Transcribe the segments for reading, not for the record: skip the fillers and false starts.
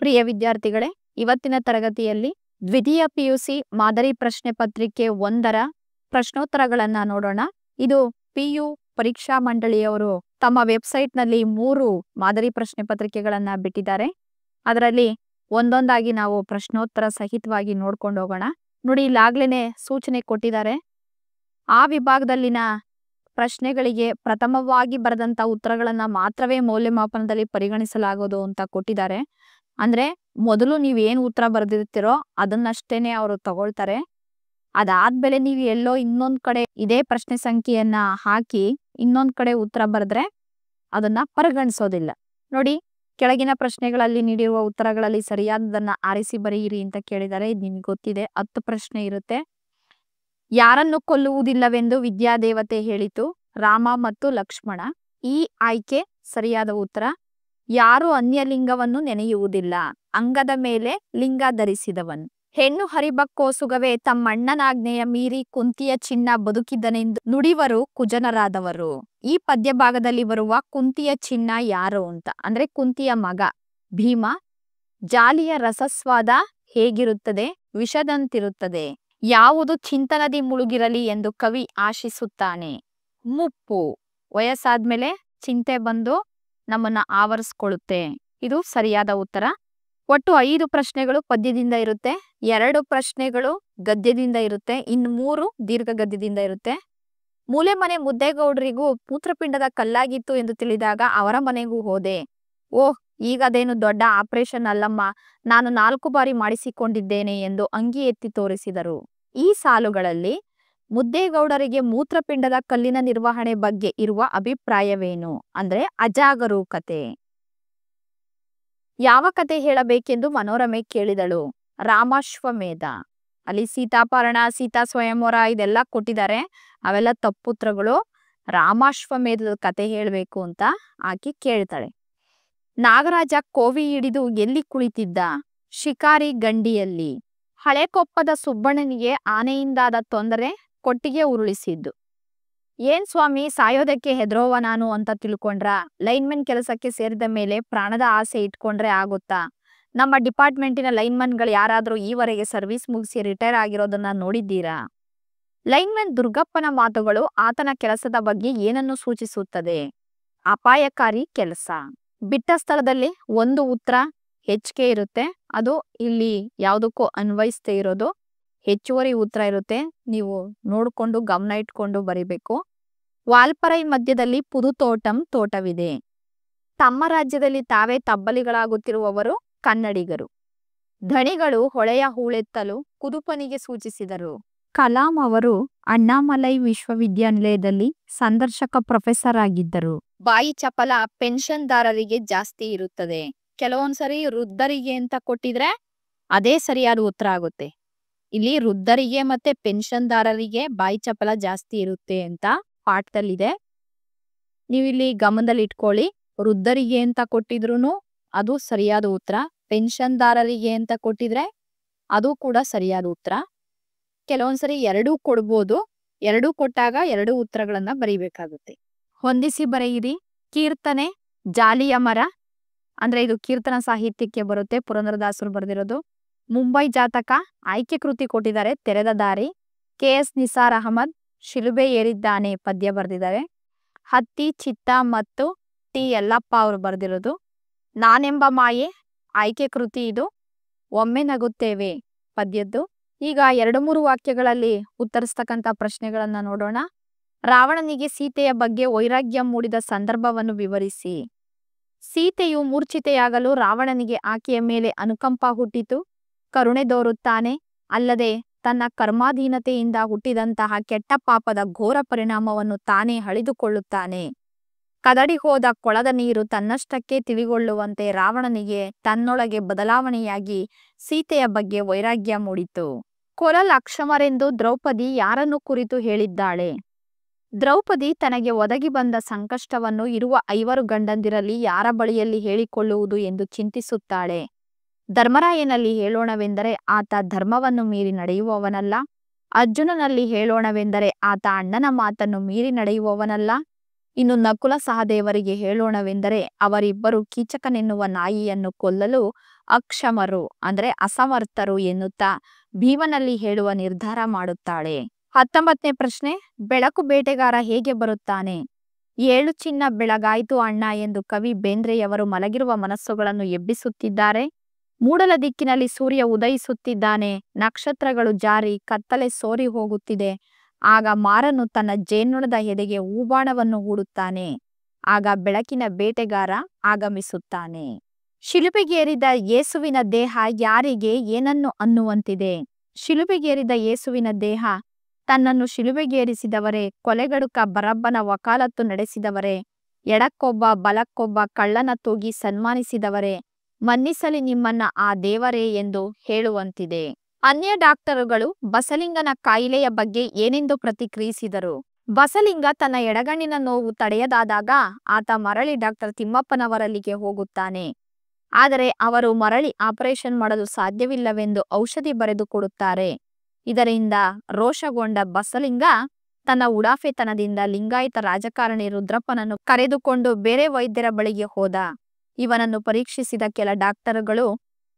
ಪ್ರಿಯ ವಿದ್ಯಾರ್ಥಿಗಳೇ, ಇವತ್ತಿನ ತರಗತಿಯಲ್ಲಿ ದ್ವಿತೀಯ ಪಿಯುಸಿ ಮಾದರಿ ಪ್ರಶ್ನೆ ಪತ್ರಿಕೆ 1ರ ಪ್ರಶ್ನೋತ್ತರಗಳನ್ನ ನೋಡೋಣ. ಇದು ಪಿಯು ಪರೀಕ್ಷಾ ಮಂಡಳಿಯವರು ತಮ್ಮ ವೆಬ್ಸೈಟ್ನಲ್ಲಿ 3 ಮಾದರಿ ಪ್ರಶ್ನೆ ಪತ್ರಿಕೆಗಳನ್ನ ಬಿಟ್ಟಿದ್ದಾರೆ. ಅದರಲ್ಲಿ ಒಂದೊಂದಾಗಿ ನಾವು ಪ್ರಶ್ನೋತ್ತರ ಸಹಿತವಾಗಿ ನೋಡ್ಕೊಂಡು ಹೋಗೋಣ. ನೋಡಿ, ಇಲ್ಲಾಗ್ಲೇನೆ ಸೂಚನೆ ಕೊಟ್ಟಿದ್ದಾರೆ. ಆ ವಿಭಾಗದಲ್ಲಿನ ಪ್ರಶ್ನೆಗಳಿಗೆ ಪ್ರಥಮವಾಗಿ ಬರೆದಂತ ಉತ್ತರಗಳನ್ನ ಮಾತ್ರವೇ ಮೌಲ್ಯಮಾಪನದಲ್ಲಿ ಪರಿಗಣಿಸಲಾಗೋದು ಅಂತ ಕೊಟ್ಟಿದ್ದಾರೆ. ಅಂದ್ರೆ ಮೊದಲು ನೀವೇನು ಉತ್ತರ ಬರೆದಿರ್ತೀರೋ ಅದನ್ನಷ್ಟೇನೆ ಅವರು ತಗೊಳ್ತಾರೆ. ಅದಾದ್ಮೇಲೆ ನೀವು ಎಲ್ಲೋ ಇನ್ನೊಂದ್ ಕಡೆ ಇದೇ ಪ್ರಶ್ನೆ ಸಂಖ್ಯೆಯನ್ನ ಹಾಕಿ ಇನ್ನೊಂದ್ ಕಡೆ ಉತ್ತರ ಬರೆದ್ರೆ ಅದನ್ನ ಪರಿಗಣಿಸೋದಿಲ್ಲ. ನೋಡಿ, ಕೆಳಗಿನ ಪ್ರಶ್ನೆಗಳಲ್ಲಿ ನೀಡಿರುವ ಉತ್ತರಗಳಲ್ಲಿ ಸರಿಯಾದದನ್ನ ಆರಿಸಿ ಬರೆಯಿರಿ ಅಂತ ಕೇಳಿದ್ದಾರೆ. ಇದು ನಿಮ್ಗೆ ಗೊತ್ತಿದೆ. 10 ಪ್ರಶ್ನೆ ಇರುತ್ತೆ. ಯಾರನ್ನು ಕೊಲ್ಲುವುದಿಲ್ಲವೆಂದು ವಿದ್ಯಾದೇವತೆ ಹೇಳಿತು? ರಾಮ ಮತ್ತು ಲಕ್ಷ್ಮಣ. ಈ ಆಯ್ಕೆ ಸರಿಯಾದ ಉತ್ತರ. ಯಾರು ಅನ್ಯಲಿಂಗವನ್ನು ನೆನೆಯುವುದಿಲ್ಲ? ಅಂಗದ ಮೇಲೆ ಲಿಂಗ ಧರಿಸಿದವನು. ಹೆಣ್ಣು ಹರಿಬಕ್ಕೋಸುಗವೇ ತಮ್ಮಣ್ಣನಾಜ್ಞೆಯ ಮೀರಿ ಕುಂತಿಯ ಚಿನ್ನ ಬದುಕಿದ್ದನೆಂದು ನುಡಿವರು ಕುಜನರಾದವರು. ಈ ಪದ್ಯ ಭಾಗದಲ್ಲಿ ಬರುವ ಕುಂತಿಯ ಚಿನ್ನ ಯಾರು ಅಂತ ಅಂದ್ರೆ ಕುಂತಿಯ ಮಗ ಭೀಮ. ಜಾಲಿಯ ರಸಸ್ವಾದ ಹೇಗಿರುತ್ತದೆ? ವಿಷದಂತಿರುತ್ತದೆ. ಯಾವುದು ಚಿಂತನದಿ ಮುಳುಗಿರಲಿ ಎಂದು ಕವಿ ಆಶಿಸುತ್ತಾನೆ? ಮುಪ್ಪು. ವಯಸ್ಸಾದ್ಮೇಲೆ ಚಿಂತೆ ಬಂದು ನಮ್ಮನ್ನ ಆವರಿಸ್ಕೊಳ್ಳುತ್ತೆ. ಇದು ಸರಿಯಾದ ಉತ್ತರ. ಒಟ್ಟು 5 ಪ್ರಶ್ನೆಗಳು ಪದ್ಯದಿಂದ ಇರುತ್ತೆ, 2 ಪ್ರಶ್ನೆಗಳು ಗದ್ಯದಿಂದ ಇರುತ್ತೆ, ಇನ್ನು 3 ದೀರ್ಘ ಗದ್ಯದಿಂದ ಇರುತ್ತೆ. ಮೂಲೆ ಮನೆ ಮುದ್ದೇಗೌಡರಿಗೂ ಮೂತ್ರಪಿಂಡದ ಕಲ್ಲಾಗಿತ್ತು ಎಂದು ತಿಳಿದಾಗ ಅವರ ಮನೆಗೂ ಹೋದೆ. ಓಹ್, ಈಗ ಅದೇನು ದೊಡ್ಡ ಆಪರೇಷನ್ ಅಲ್ಲಮ್ಮ, ನಾನು 4 ಬಾರಿ ಮಾಡಿಸಿಕೊಂಡಿದ್ದೇನೆ ಎಂದು ಅಂಗಿ ಎತ್ತಿ ತೋರಿಸಿದರು. ಈ ಸಾಲುಗಳಲ್ಲಿ ಮುದ್ದೇಗೌಡರಿಗೆ ಮೂತ್ರಪಿಂಡದ ಕಲ್ಲಿನ ನಿರ್ವಹಣೆ ಬಗ್ಗೆ ಇರುವ ಅಭಿಪ್ರಾಯವೇನು? ಅಂದ್ರೆ ಅಜಾಗರೂಕತೆ. ಯಾವ ಕತೆ ಹೇಳಬೇಕೆಂದು ಮನೋರಮೆ ಕೇಳಿದಳು? ರಾಮಾಶ್ವಮೇಧ. ಅಲ್ಲಿ ಸೀತಾಪಹರಣ, ಸೀತಾ ಸ್ವಯಂವರ ಇದೆಲ್ಲ ಕೊಟ್ಟಿದ್ದಾರೆ. ಅವೆಲ್ಲ ತಪ್ಪುತ್ರಗಳು. ರಾಮಾಶ್ವಮೇಧದ ಕತೆ ಹೇಳಬೇಕು ಅಂತ ಆಕಿ ಕೇಳ್ತಾಳೆ. ನಾಗರಾಜ ಕೋವಿ ಹಿಡಿದು ಎಲ್ಲಿ ಕುಳಿತಿದ್ದ? ಶಿಕಾರಿ ಗಂಡಿಯಲ್ಲಿ. ಹಳೆಕೊಪ್ಪದ ಸುಬ್ಬಣ್ಣನಿಗೆ ಆನೆಯಿಂದಾದ ತೊಂದರೆ ಕೊಟ್ಟಿಗೆ ಉರುಳಿಸಿದ್ದು. ಏನ್ ಸ್ವಾಮಿ, ಸಾಯೋದಕ್ಕೆ ಹೆದರೋವ ನಾನು ಅಂತ ತಿಳ್ಕೊಂಡ್ರ? ಲೈನ್ಮನ್ ಕೆಲಸಕ್ಕೆ ಸೇರಿದ ಮೇಲೆ ಪ್ರಾಣದ ಆಸೆ ಇಟ್ಕೊಂಡ್ರೆ ಆಗುತ್ತಾ? ನಮ್ಮ ಡಿಪಾರ್ಟ್ಮೆಂಟಿನ ಲೈನ್ಮನ್ಗಳು ಯಾರಾದ್ರೂ ಈವರೆಗೆ ಸರ್ವಿಸ್ ಮುಗಿಸಿ ರಿಟೈರ್ ಆಗಿರೋದನ್ನ ನೋಡಿದ್ದೀರಾ? ಲೈನ್ಮನ್ ದುರ್ಗಪ್ಪನ ಮಾತುಗಳು ಆತನ ಕೆಲಸದ ಬಗ್ಗೆ ಏನನ್ನು ಸೂಚಿಸುತ್ತದೆ? ಅಪಾಯಕಾರಿ ಕೆಲಸ. ಬಿಟ್ಟ ಸ್ಥಳದಲ್ಲಿ ಒಂದು ಉತ್ತರ ಹೆಚ್ಚಿಗೆ ಇರುತ್ತೆ. ಅದು ಇಲ್ಲಿ ಯಾವುದಕ್ಕೂ ಅನ್ವಯಿಸದೇ ಇರೋದು. ಹೆಚ್ಚುವರಿ ಉತ್ತರ ಇರುತ್ತೆ. ನೀವು ನೋಡ್ಕೊಂಡು ಗಮನ ಇಟ್ಕೊಂಡು ಬರಿಬೇಕು. ವಾಲ್ಪರೈ ಮಧ್ಯದಲ್ಲಿ ಪುದುತೋಟಂ ತೋಟವಿದೆ. ತಮ್ಮ ರಾಜ್ಯದಲ್ಲಿ ತಾವೇ ತಬ್ಬಲಿಗಳಾಗುತ್ತಿರುವವರು ಕನ್ನಡಿಗರು. ಧಣಿಗಳು ಹೊಳೆಯ ಹೂಳೆತ್ತಲು ಕುದುಪನಿಗೆ ಸೂಚಿಸಿದರು. ಕಲಾಂ ಅವರು ಅಣ್ಣಾಮಲೈ ವಿಶ್ವವಿದ್ಯಾನಿಲಯದಲ್ಲಿ ಸಂದರ್ಶಕ ಪ್ರೊಫೆಸರ್ ಆಗಿದ್ದರು. ಬಾಯಿ ಚಪಲ ಪೆನ್ಷನ್ದಾರರಿಗೆ ಜಾಸ್ತಿ ಇರುತ್ತದೆ. ಕೆಲವೊಂದ್ಸರಿ ವೃದ್ಧರಿಗೆ ಅಂತ ಕೊಟ್ಟಿದ್ರೆ ಅದೇ ಸರಿಯಾದ ಉತ್ತರ ಆಗುತ್ತೆ. ಇಲ್ಲಿ ವೃದ್ಧರಿಗೆ ಮತ್ತೆ ಪೆನ್ಷನ್ದಾರರಿಗೆ ಬಾಯಿ ಚಪಲ ಜಾಸ್ತಿ ಇರುತ್ತೆ ಅಂತ ಪಾಠದಲ್ಲಿದೆ. ನೀವಿಲ್ಲಿ ಗಮನದಲ್ಲಿ ಇಟ್ಕೊಳ್ಳಿ. ವೃದ್ಧರಿಗೆ ಅಂತ ಕೊಟ್ಟಿದ್ರು ಅದು ಸರಿಯಾದ ಉತ್ತರ. ಪೆನ್ಷನ್ದಾರರಿಗೆ ಅಂತ ಕೊಟ್ಟಿದ್ರೆ ಅದು ಕೂಡ ಸರಿಯಾದ ಉತ್ತರ. ಕೆಲವೊಂದ್ಸರಿ 2 ಕೊಡ್ಬೋದು. 2 ಕೊಟ್ಟಾಗ 2 ಉತ್ತರಗಳನ್ನ ಬರೀಬೇಕಾಗುತ್ತೆ. ಹೊಂದಿಸಿ ಬರೆಯಿರಿ. ಕೀರ್ತನೆ ಜಾಲಿಯ ಮರ. ಅಂದ್ರೆ ಇದು ಕೀರ್ತನ ಸಾಹಿತ್ಯಕ್ಕೆ ಬರುತ್ತೆ. ಪುರಂದರದಾಸರು ಬರೆದಿರೋದು. ಮುಂಬೈ ಜಾತಕ ಆಯ್ಕೆ ಕೃತಿ ಕೊಟ್ಟಿದ್ದಾರೆ. ತೆರೆದ ದಾರಿ. KS ನಿಸಾರ್ ಅಹಮದ್ ಶಿಲುಬೆ ಏರಿದ್ದಾನೆ ಪದ್ಯ ಬರೆದಿದ್ದಾರೆ. ಹತ್ತಿ ಚಿತ್ತ ಮತ್ತು ಟಿ ಯಲ್ಲಪ್ಪ ಅವರು ಬರೆದಿರೋದು. ನಾನೆಂಬ ಮಾಯೆ ಆಯ್ಕೆ ಕೃತಿ ಇದು. ಒಮ್ಮೆ ನಗುತ್ತೇವೆ ಪದ್ಯದ್ದು. ಈಗ 2-3 ವಾಕ್ಯಗಳಲ್ಲಿ ಉತ್ತರಿಸ್ತಕ್ಕಂಥ ಪ್ರಶ್ನೆಗಳನ್ನ ನೋಡೋಣ. ರಾವಣನಿಗೆ ಸೀತೆಯ ಬಗ್ಗೆ ವೈರಾಗ್ಯ ಮೂಡಿದ ಸಂದರ್ಭವನ್ನು ವಿವರಿಸಿ. ಸೀತೆಯು ಮೂರ್ಛಿತೆಯಾಗಲು ರಾವಣನಿಗೆ ಆಕೆಯ ಮೇಲೆ ಅನುಕಂಪ ಹುಟ್ಟಿತು. ಕರುಣೆ ತೋರುತ್ತಾನೆ. ಅಲ್ಲದೆ ತನ್ನ ಕರ್ಮಾಧೀನತೆಯಿಂದ ಹುಟ್ಟಿದಂತಹ ಕೆಟ್ಟ ಪಾಪದ ಘೋರ ಪರಿಣಾಮವನ್ನು ತಾನೇ ಅಳಿದುಕೊಳ್ಳುತ್ತಾನೆ. ಕದಡಿ ಹೋದ ಕೊಳದ ನೀರು ತನ್ನಷ್ಟಕ್ಕೆ ತಿಳಿಗೊಳ್ಳುವಂತೆ ರಾವಣನಿಗೆ ತನ್ನೊಳಗೆ ಬದಲಾವಣೆಯಾಗಿ ಸೀತೆಯ ಬಗ್ಗೆ ವೈರಾಗ್ಯ ಮೂಡಿತು. ಕೊಲಲ್ ಅಕ್ಷಮರೆಂದು ದ್ರೌಪದಿ ಯಾರನ್ನು ಕುರಿತು ಹೇಳಿದ್ದಾಳೆ? ದ್ರೌಪದಿ ತನಗೆ ಒದಗಿ ಬಂದ ಸಂಕಷ್ಟವನ್ನು ಇರುವ 5 ಗಂಡಂದಿರಲ್ಲಿ ಯಾರ ಬಳಿಯಲ್ಲಿ ಹೇಳಿಕೊಳ್ಳುವುದು ಎಂದು ಚಿಂತಿಸುತ್ತಾಳೆ. ಧರ್ಮರಾಯನಲ್ಲಿ ಹೇಳೋಣವೆಂದರೆ ಆತ ಧರ್ಮವನ್ನು ಮೀರಿ ನಡೆಯುವವನಲ್ಲ. ಅರ್ಜುನನಲ್ಲಿ ಹೇಳೋಣವೆಂದರೆ ಆತ ಅಣ್ಣನ ಮಾತನ್ನು ಮೀರಿ ನಡೆಯುವವನಲ್ಲ. ಇನ್ನು ನಕುಲ ಸಹದೇವರಿಗೆ ಹೇಳೋಣವೆಂದರೆ ಅವರಿಬ್ಬರು ಕೀಚಕನೆನ್ನುವ ನಾಯಿಯನ್ನು ಕೊಲ್ಲಲು ಅಕ್ಷಮರು ಅಂದ್ರೆ ಅಸಮರ್ಥರು ಎನ್ನುತ್ತಾ ಭೀಮನಲ್ಲಿ ಹೇಳುವ ನಿರ್ಧಾರ ಮಾಡುತ್ತಾಳೆ. 19ನೇ ಪ್ರಶ್ನೆ, ಬೆಳಕು ಬೇಟೆಗಾರ ಹೇಗೆ ಬರುತ್ತಾನೆ? 7 ಚಿನ್ನ ಬೆಳಗಾಯ್ತು ಅಣ್ಣ ಎಂದು ಕವಿ ಬೇಂದ್ರೆಯವರು ಮಲಗಿರುವ ಮನಸ್ಸುಗಳನ್ನು ಎಬ್ಬಿಸುತ್ತಿದ್ದಾರೆ. ಮೂಡಲ ದಿಕ್ಕಿನಲ್ಲಿ ಸೂರ್ಯ ಉದಯಿಸುತ್ತಿದ್ದಾನೆ. ನಕ್ಷತ್ರಗಳು ಜಾರಿ ಕತ್ತಲೆ ಸೋರಿ ಹೋಗುತ್ತಿದೆ. ಆಗ ಮಾರನು ತನ್ನ ಜೇನುಣದ ಎದೆಗೆ ಹೂಬಾಣವನ್ನು ಹೂಡುತ್ತಾನೆ. ಆಗ ಬೆಳಕಿನ ಬೇಟೆಗಾರ ಆಗಮಿಸುತ್ತಾನೆ. ಶಿಲುಬೆಗೇರಿದ ಯೇಸುವಿನ ದೇಹ ಯಾರಿಗೆ ಏನನ್ನು ಅನ್ನುವಂತಿದೆ? ಶಿಲುಬೆಗೇರಿದ ಯೇಸುವಿನ ದೇಹ ತನ್ನನ್ನು ಶಿಲುಬೆಗೇರಿಸಿದವರೇ, ಕೊಲೆಗಡುಕ ಬರಬ್ಬನ ವಕಾಲತ್ತು ನಡೆಸಿದವರೇ, ಎಡಕ್ಕೊಬ್ಬ ಬಲಕ್ಕೊಬ್ಬ ಕಳ್ಳನ ತೂಗಿ ಸನ್ಮಾನಿಸಿದವರೇ, ಮನ್ನಿಸಲಿ ನಿಮ್ಮನ್ನ ಆ ದೇವರೇ ಎಂದು ಹೇಳುವಂತಿದೆ. ಅನ್ಯ ಡಾಕ್ಟರುಗಳು ಬಸಲಿಂಗನ ಕಾಯಿಲೆಯ ಬಗ್ಗೆ ಏನೆಂದು ಪ್ರತಿಕ್ರಿಯಿಸಿದರು? ಬಸಲಿಂಗ ತನ್ನ ಎಡಗಣ್ಣಿನ ನೋವು ತಡೆಯದಾದಾಗ ಆತ ಮರಳಿ ಡಾಕ್ಟರ್ ತಿಮ್ಮಪ್ಪನವರಲ್ಲಿಗೆ ಹೋಗುತ್ತಾನೆ. ಆದರೆ ಅವರು ಮರಳಿ ಆಪರೇಷನ್ ಮಾಡಲು ಸಾಧ್ಯವಿಲ್ಲವೆಂದು ಔಷಧಿ ಬರೆದು ಕೊಡುತ್ತಾರೆ. ಇದರಿಂದ ರೋಷಗೊಂಡ ಬಸಲಿಂಗ ತನ್ನ ಉಡಾಫೆತನದಿಂದ ಲಿಂಗಾಯತ ರಾಜಕಾರಣಿ ರುದ್ರಪ್ಪನನ್ನು ಕರೆದುಕೊಂಡು ಬೇರೆ ವೈದ್ಯರ ಬಳಿಗೆ ಹೋದ. ಇವನನ್ನು ಪರೀಕ್ಷಿಸಿದ ಕೆಲ ಡಾಕ್ಟರುಗಳು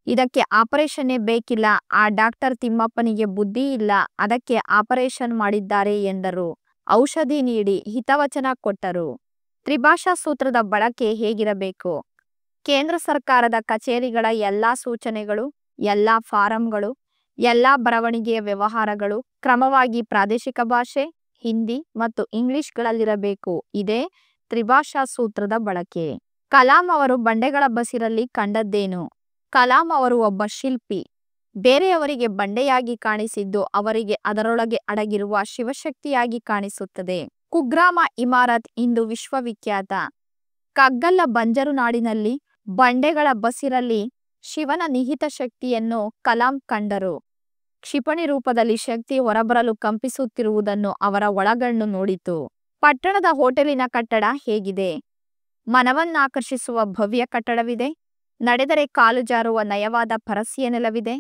ಇದಕ್ಕೆ ಆಪರೇಷನ್ನೇ ಬೇಕಿಲ್ಲ, ಆ ಡಾಕ್ಟರ್ ತಿಮ್ಮಪ್ಪನಿಗೆ ಬುದ್ಧಿ ಇಲ್ಲ, ಅದಕ್ಕೆ ಆಪರೇಷನ್ ಮಾಡಿದ್ದಾರೆ ಎಂದರು. ಔಷಧಿ ನೀಡಿ ಹಿತವಚನ ಕೊಟ್ಟರು. ತ್ರಿಭಾಷಾ ಸೂತ್ರದ ಬಳಕೆ ಹೇಗಿರಬೇಕು? ಕೇಂದ್ರ ಸರ್ಕಾರದ ಕಚೇರಿಗಳ ಎಲ್ಲಾ ಸೂಚನೆಗಳು, ಎಲ್ಲಾ ಫಾರಂಗಳು, ಎಲ್ಲಾ ಬರವಣಿಗೆಯ ವ್ಯವಹಾರಗಳು ಕ್ರಮವಾಗಿ ಪ್ರಾದೇಶಿಕ ಭಾಷೆ, ಹಿಂದಿ ಮತ್ತು ಇಂಗ್ಲಿಷ್ಗಳಲ್ಲಿರಬೇಕು. ಇದೇ ತ್ರಿಭಾಷಾ ಸೂತ್ರದ ಬಳಕೆ. ಕಲಾಂ ಅವರು ಬಂಡೆಗಳ ಬಸಿರಲ್ಲಿ ಕಂಡದ್ದೇನು? ಕಲಾಂ ಅವರು ಒಬ್ಬ ಶಿಲ್ಪಿ. ಬೇರೆಯವರಿಗೆ ಬಂಡೆಯಾಗಿ ಕಾಣಿಸಿದ್ದು ಅವರಿಗೆ ಅದರೊಳಗೆ ಅಡಗಿರುವ ಶಿವಶಕ್ತಿಯಾಗಿ ಕಾಣಿಸುತ್ತದೆ. ಕುಗ್ರಾಮ ಇಮಾರತ್ ಇಂದು ವಿಶ್ವವಿಖ್ಯಾತ. ಕಗ್ಗಲ್ಲ ಬಂಜರು ನಾಡಿನಲ್ಲಿ ಬಂಡೆಗಳ ಬಸಿರಲ್ಲಿ ಶಿವನ ನಿಹಿತ ಶಕ್ತಿಯನ್ನು ಕಲಾಂ ಕಂಡರು. ಕ್ಷಿಪಣಿ ರೂಪದಲ್ಲಿ ಶಕ್ತಿ ಹೊರಬರಲು ಕಂಪಿಸುತ್ತಿರುವುದನ್ನು ಅವರ ಒಳಗಣ್ಣು ನೋಡಿತು. ಪಟ್ಟಣದ ಹೋಟೆಲಿನ ಕಟ್ಟಡ ಹೇಗಿದೆ? ಮನವನ್ನಾಕರ್ಷಿಸುವ ಭವ್ಯ ಕಟ್ಟಡವಿದೆ. ನಡೆದರೆ ಕಾಲು ಜಾರುವ ನಯವಾದ ಪರಸಿಯ ನೆಲವಿದೆ.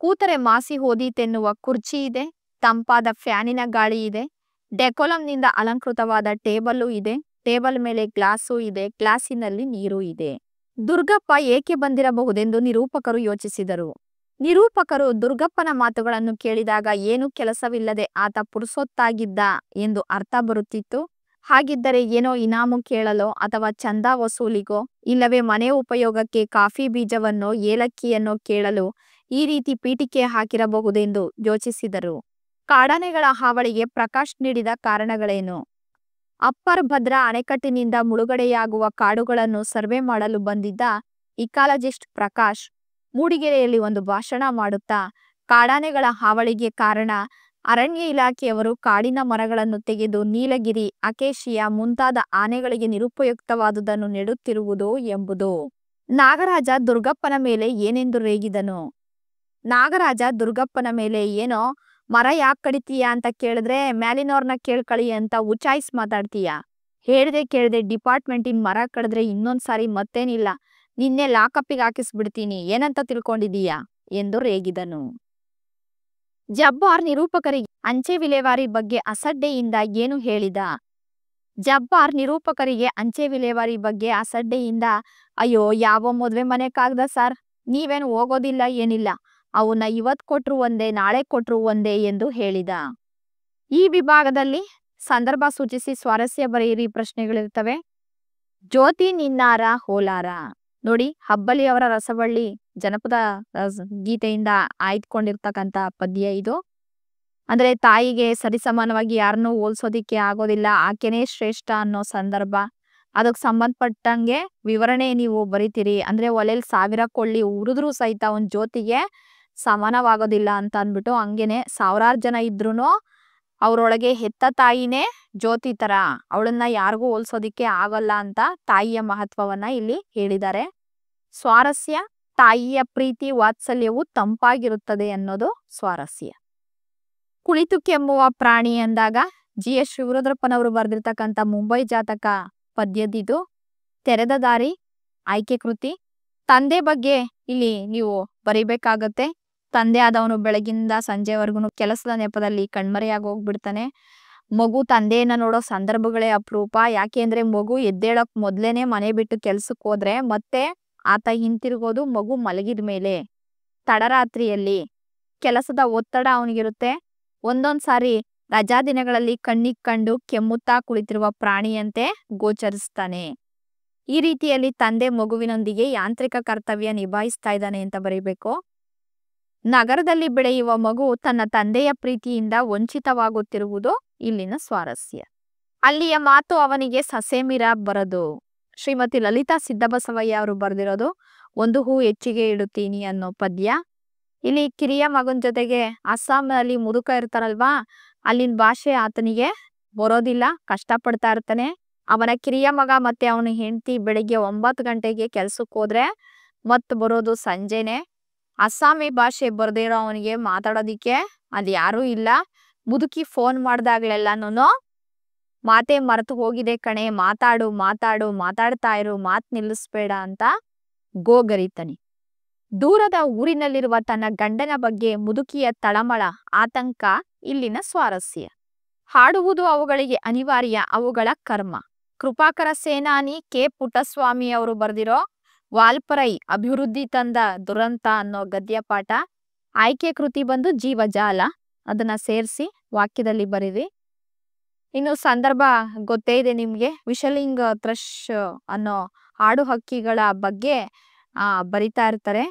ಕೂತರೆ ಮಾಸಿ ಹೋದೀತೆನ್ನುವ ಕುರ್ಚಿ ಇದೆ. ತಂಪಾದ ಫ್ಯಾನಿನ ಗಾಳಿ ಇದೆ. ಡೆಕೋಲಂನಿಂದ ಅಲಂಕೃತವಾದ ಟೇಬಲ್ಲು ಇದೆ. ಟೇಬಲ್ ಮೇಲೆ ಗ್ಲಾಸು ಇದೆ. ಗ್ಲಾಸಿನಲ್ಲಿ ನೀರು ಇದೆ. ದುರ್ಗಪ್ಪ ಏಕೆ ಬಂದಿರಬಹುದೆಂದು ನಿರೂಪಕರು ಯೋಚಿಸಿದರು. ನಿರೂಪಕರು ದುರ್ಗಪ್ಪನ ಮಾತುಗಳನ್ನು ಕೇಳಿದಾಗ ಏನು ಕೆಲಸವಿಲ್ಲದೆ ಆತ ಪುರುಸೊತ್ತಾಗಿದ್ದ ಎಂದು ಅರ್ಥ ಬರುತ್ತಿತ್ತು. ಹಾಗಿದ್ದರೆ ಏನೋ ಇನಾಮು ಕೇಳಲೋ ಅಥವಾ ಚಂದ ವಸೂಲಿಗೋ ಇಲ್ಲವೇ ಮನೆ ಉಪಯೋಗಕ್ಕೆ ಕಾಫಿ ಬೀಜವನ್ನೋ ಏಲಕ್ಕಿಯನ್ನೋ ಕೇಳಲು ಈ ರೀತಿ ಪೀಠಿಕೆ ಹಾಕಿರಬಹುದೆಂದು ಯೋಚಿಸಿದರು. ಕಾಡಾನೆಗಳ ಹಾವಳಿಗೆ ಪ್ರಕಾಶ್ ನೀಡಿದ ಕಾರಣಗಳೇನು? ಅಪ್ಪರ್ ಭದ್ರಾ ಅಣೆಕಟ್ಟಿನಿಂದ ಮುಳುಗಡೆಯಾಗುವ ಕಾಡುಗಳನ್ನು ಸರ್ವೆ ಮಾಡಲು ಬಂದಿದ್ದ ಇಕಾಲಜಿಸ್ಟ್ ಪ್ರಕಾಶ್ ಮೂಡಿಗೆರೆಯಲ್ಲಿ ಒಂದು ಭಾಷಣ ಮಾಡುತ್ತಾ ಕಾಡಾನೆಗಳ ಹಾವಳಿಗೆ ಕಾರಣ ಅರಣ್ಯ ಇಲಾಖೆಯವರು ಕಾಡಿನ ಮರಗಳನ್ನು ತೆಗೆದು ನೀಲಗಿರಿ, ಅಕೇಶಿಯಾ ಮುಂತಾದ ಆನೆಗಳಿಗೆ ನಿರುಪಯುಕ್ತವಾದುದನ್ನು ನೆಡುತ್ತಿರುವುದು ಎಂಬುದು. ನಾಗರಾಜ ದುರ್ಗಪ್ಪನ ಮೇಲೆ ಏನೆಂದು ರೇಗಿದನು? ನಾಗರಾಜ ದುರ್ಗಪ್ಪನ ಮೇಲೆ ಏನೋ ಮರ ಯಾಕೆ ಕಡಿತೀಯ ಅಂತ ಕೇಳಿದ್ರೆ ಮ್ಯಾಲಿನವ್ರನ್ನ ಕೇಳ್ಕಳಿ ಅಂತ ಉಚಾಯಿಸ್ ಮಾತಾಡ್ತೀಯ. ಹೇಳ್ದೆ ಕೇಳ್ದೆ ಡಿಪಾರ್ಟ್ಮೆಂಟಿನ ಮರ ಕಡಿದ್ರೆ ಇನ್ನೊಂದ್ಸಾರಿ ಮತ್ತೇನಿಲ್ಲ, ನಿನ್ನೆ ಲಾಕಪ್ಪಿಗೆ ಹಾಕಿಸ್ಬಿಡ್ತೀನಿ, ಏನಂತ ತಿಳ್ಕೊಂಡಿದೀಯ ಎಂದು ರೇಗಿದನು. ಜಬ್ಬಾರ್ ನಿರೂಪಕರಿಗೆ ಅಂಚೆ ವಿಲೇವಾರಿ ಬಗ್ಗೆ ಅಸಡ್ಡೆಯಿಂದ ಏನು ಹೇಳಿದ? ಜಬ್ಬಾರ್ ನಿರೂಪಕರಿಗೆ ಅಂಚೆ ವಿಲೇವಾರಿ ಬಗ್ಗೆ ಅಸಡ್ಡೆಯಿಂದ, ಅಯ್ಯೋ ಯಾವ ಮದ್ವೆ ಮನೆ ಕಾಗ್ದ ಸಾರ್, ನೀವೇನು ಹೋಗೋದಿಲ್ಲ ಏನಿಲ್ಲ, ಅವನ್ನ ಇವತ್ ಕೊಟ್ರು ಒಂದೇ ನಾಳೆ ಕೊಟ್ರು ಒಂದೇ ಎಂದು ಹೇಳಿದ. ಈ ವಿಭಾಗದಲ್ಲಿ ಸಂದರ್ಭ ಸೂಚಿಸಿ ಸ್ವಾರಸ್ಯ ಬರೆಯಿರಿ ಪ್ರಶ್ನೆಗಳಿರ್ತವೆ. ಜ್ಯೋತಿ ನಿನ್ನಾರ ಹೋಲಾರ. ನೋಡಿ, ಹಬ್ಬಲಿ ಅವರ ರಸವಳ್ಳಿ ಜನಪದ ಗೀತೆಯಿಂದ ಆಯ್ದುಕೊಂಡಿರ್ತಕ್ಕಂಥ ಪದ್ಯ ಇದು. ಅಂದ್ರೆ ತಾಯಿಗೆ ಸರಿಸಮಾನವಾಗಿ ಯಾರನ್ನೂ ಹೋಲ್ಸೋದಿಕ್ಕೆ ಆಗೋದಿಲ್ಲ, ಆಕೆನೇ ಶ್ರೇಷ್ಠ ಅನ್ನೋ ಸಂದರ್ಭ. ಅದಕ್ಕೆ ಸಂಬಂಧಪಟ್ಟಂಗೆ ವಿವರಣೆ ನೀವು ಬರಿತೀರಿ. ಅಂದ್ರೆ ಒಲೆಯಲ್ಲಿ 1000 ಕೊಳ್ಳಿ ಉರಿದ್ರೂ ಸಹಿತ ಒಂದು ಜ್ಯೋತಿಗೆ ಸಮಾನವಾಗೋದಿಲ್ಲ ಅಂತ ಅಂದ್ಬಿಟ್ಟು, ಹಂಗೇನೆ 1000 ಜನ ಇದ್ರೂ ಅವರೊಳಗೆ ಹೆತ್ತ ತಾಯಿನೇ ಜ್ಯೋತಿ ತರ, ಅವಳನ್ನ ಯಾರಿಗೂ ಹೋಲ್ಸೋದಿಕ್ಕೆ ಆಗಲ್ಲ ಅಂತ ತಾಯಿಯ ಮಹತ್ವವನ್ನ ಇಲ್ಲಿ ಹೇಳಿದ್ದಾರೆ. ಸ್ವಾರಸ್ಯ, ತಾಯಿಯ ಪ್ರೀತಿ ವಾತ್ಸಲ್ಯವು ತಂಪಾಗಿರುತ್ತದೆ ಅನ್ನೋದು ಸ್ವಾರಸ್ಯ. ಕುಳಿತು ಕೆಮ್ಮುವ ಪ್ರಾಣಿ ಅಂದಾಗ GS ಶಿವರುದ್ರಪ್ಪನವರು ಬರೆದಿರ್ತಕ್ಕಂಥ ಮುಂಬೈ ಜಾತಕ ಪದ್ಯದಿದು. ತೆರೆದ ದಾರಿ ಆಯ್ಕೆ ಕೃತಿ. ತಂದೆ ಬಗ್ಗೆ ಇಲ್ಲಿ ನೀವು ಬರಿಬೇಕಾಗತ್ತೆ. ತಂದೆ ಆದವನು ಬೆಳಗಿನಿಂದ ಸಂಜೆವರೆಗೂ ಕೆಲಸದ ನೆಪದಲ್ಲಿ ಕಣ್ಮರೆಯಾಗಿ ಹೋಗ್ಬಿಡ್ತಾನೆ. ಮಗು ತಂದೆಯನ್ನ ನೋಡೋ ಸಂದರ್ಭಗಳೇ ಅಪರೂಪ. ಯಾಕೆಂದ್ರೆ ಮಗು ಎದ್ದೇಳಕ್ ಮೊದ್ಲೇನೆ ಮನೆ ಬಿಟ್ಟು ಕೆಲ್ಸಕ್ಕೆ ಹೋದ್ರೆ ಮತ್ತೆ ಆತ ಹಿಂತಿರುಗೋದು ಮಗು ಮಲಗಿದ ಮೇಲೆ. ತಡರಾತ್ರಿಯಲ್ಲಿ ಕೆಲಸದ ಒತ್ತಡ ಅವನಿಗಿರುತ್ತೆ. ಒಂದೊಂದ್ ಸಾರಿ ರಜಾ ದಿನಗಳಲ್ಲಿ ಕಣ್ಣಿಗ್ ಕಂಡು ಕೆಮ್ಮುತ್ತಾ ಕುಳಿತಿರುವ ಪ್ರಾಣಿಯಂತೆ ಗೋಚರಿಸ್ತಾನೆ. ಈ ರೀತಿಯಲ್ಲಿ ತಂದೆ ಮಗುವಿನೊಂದಿಗೆ ಯಾಂತ್ರಿಕ ಕರ್ತವ್ಯ ನಿಭಾಯಿಸ್ತಾ ಇದ್ದಾನೆ ಅಂತ ಬರೀಬೇಕು. ನಗರದಲ್ಲಿ ಬೆಳೆಯುವ ಮಗು ತನ್ನ ತಂದೆಯ ಪ್ರೀತಿಯಿಂದ ವಂಚಿತವಾಗುತ್ತಿರುವುದು ಇಲ್ಲಿನ ಸ್ವಾರಸ್ಯ. ಅಲ್ಲಿಯ ಮಾತು ಅವನಿಗೆ ಸಸೇಮಿರ ಬರದು. ಶ್ರೀಮತಿ ಲಲಿತಾ ಸಿದ್ದಬಸವಯ್ಯ ಅವರು ಬರೆದಿರೋದು ಒಂದು ಹೂ ಹೆಚ್ಚಿಗೆ ಇಡುತ್ತೀನಿ ಅನ್ನೋ ಪದ್ಯ. ಇಲ್ಲಿ ಕಿರಿಯ ಮಗನ ಜೊತೆಗೆ ಅಸ್ಸಾಂನಲ್ಲಿ ಮುದುಕ ಇರ್ತಾರಲ್ವಾ, ಅಲ್ಲಿನ ಭಾಷೆ ಆತನಿಗೆ ಬರೋದಿಲ್ಲ, ಕಷ್ಟಪಡ್ತಾ ಇರ್ತಾನೆ. ಅವನ ಕಿರಿಯ ಮಗ ಮತ್ತೆ ಅವನ ಹೆಂಡತಿ ಬೆಳಿಗ್ಗೆ 9 ಗಂಟೆಗೆ ಕೆಲ್ಸಕ್ಕೆ ಹೋದ್ರೆ ಮತ್ ಬರೋದು ಸಂಜೆನೆ. ಅಸ್ಸಾಮಿ ಭಾಷೆ ಬರ್ದೇ ಇರೋ ಅವನಿಗೆ ಮಾತಾಡೋದಿಕ್ಕೆ ಅಲ್ಲಿ ಯಾರೂ ಇಲ್ಲ. ಮುದುಕಿ ಫೋನ್ ಮಾಡ್ದಾಗ್ಲೆಲ್ಲಾನು ಮಾತೇ ಮರೆತು ಹೋಗಿದೆ ಕಣೆ, ಮಾತಾಡು ಮಾತಾಡು ಮಾತಾಡ್ತಾ ಇರು, ಮಾತ್ ನಿಲ್ಲಿಸ್ಬೇಡ ಅಂತ ಗೋಗರಿತಾನೆ. ದೂರದ ಊರಿನಲ್ಲಿರುವ ತನ್ನ ಗಂಡನ ಬಗ್ಗೆ ಮುದುಕಿಯ ತಳಮಳ, ಆತಂಕ ಇಲ್ಲಿನ ಸ್ವಾರಸ್ಯ. ಹಾಡುವುದು ಅವುಗಳಿಗೆ ಅನಿವಾರ್ಯ, ಅವುಗಳ ಕರ್ಮ. ಕೃಪಾಕರ ಸೇನಾನಿ ಕೆ ಪುಟ್ಟಸ್ವಾಮಿ ಅವರು ಬರೆದಿರೋ ವಾಲ್ಪರೈ ಅಭಿವೃದ್ಧಿ ತಂದ ದುರಂತ ಅನ್ನೋ ಗದ್ಯಪಾಠ. ಆಯ್ಕೆ ಕೃತಿ ಬಂದು ಜೀವಜಾಲ. ಅದನ್ನ ಸೇರಿಸಿ ವಾಕ್ಯದಲ್ಲಿ ಬರೀರಿ. ಇನ್ನು ಸಂದರ್ಭ ಗೊತ್ತೇ ಇದೆ ನಿಮ್ಗೆ. ವಿಶಲಿಂಗ್ ಥ್ರಶ್ ಅನ್ನೋ ಹಾಡು ಹಕ್ಕಿಗಳ ಬಗ್ಗೆ ಬರಿತಾ ಇರ್ತಾರೆ.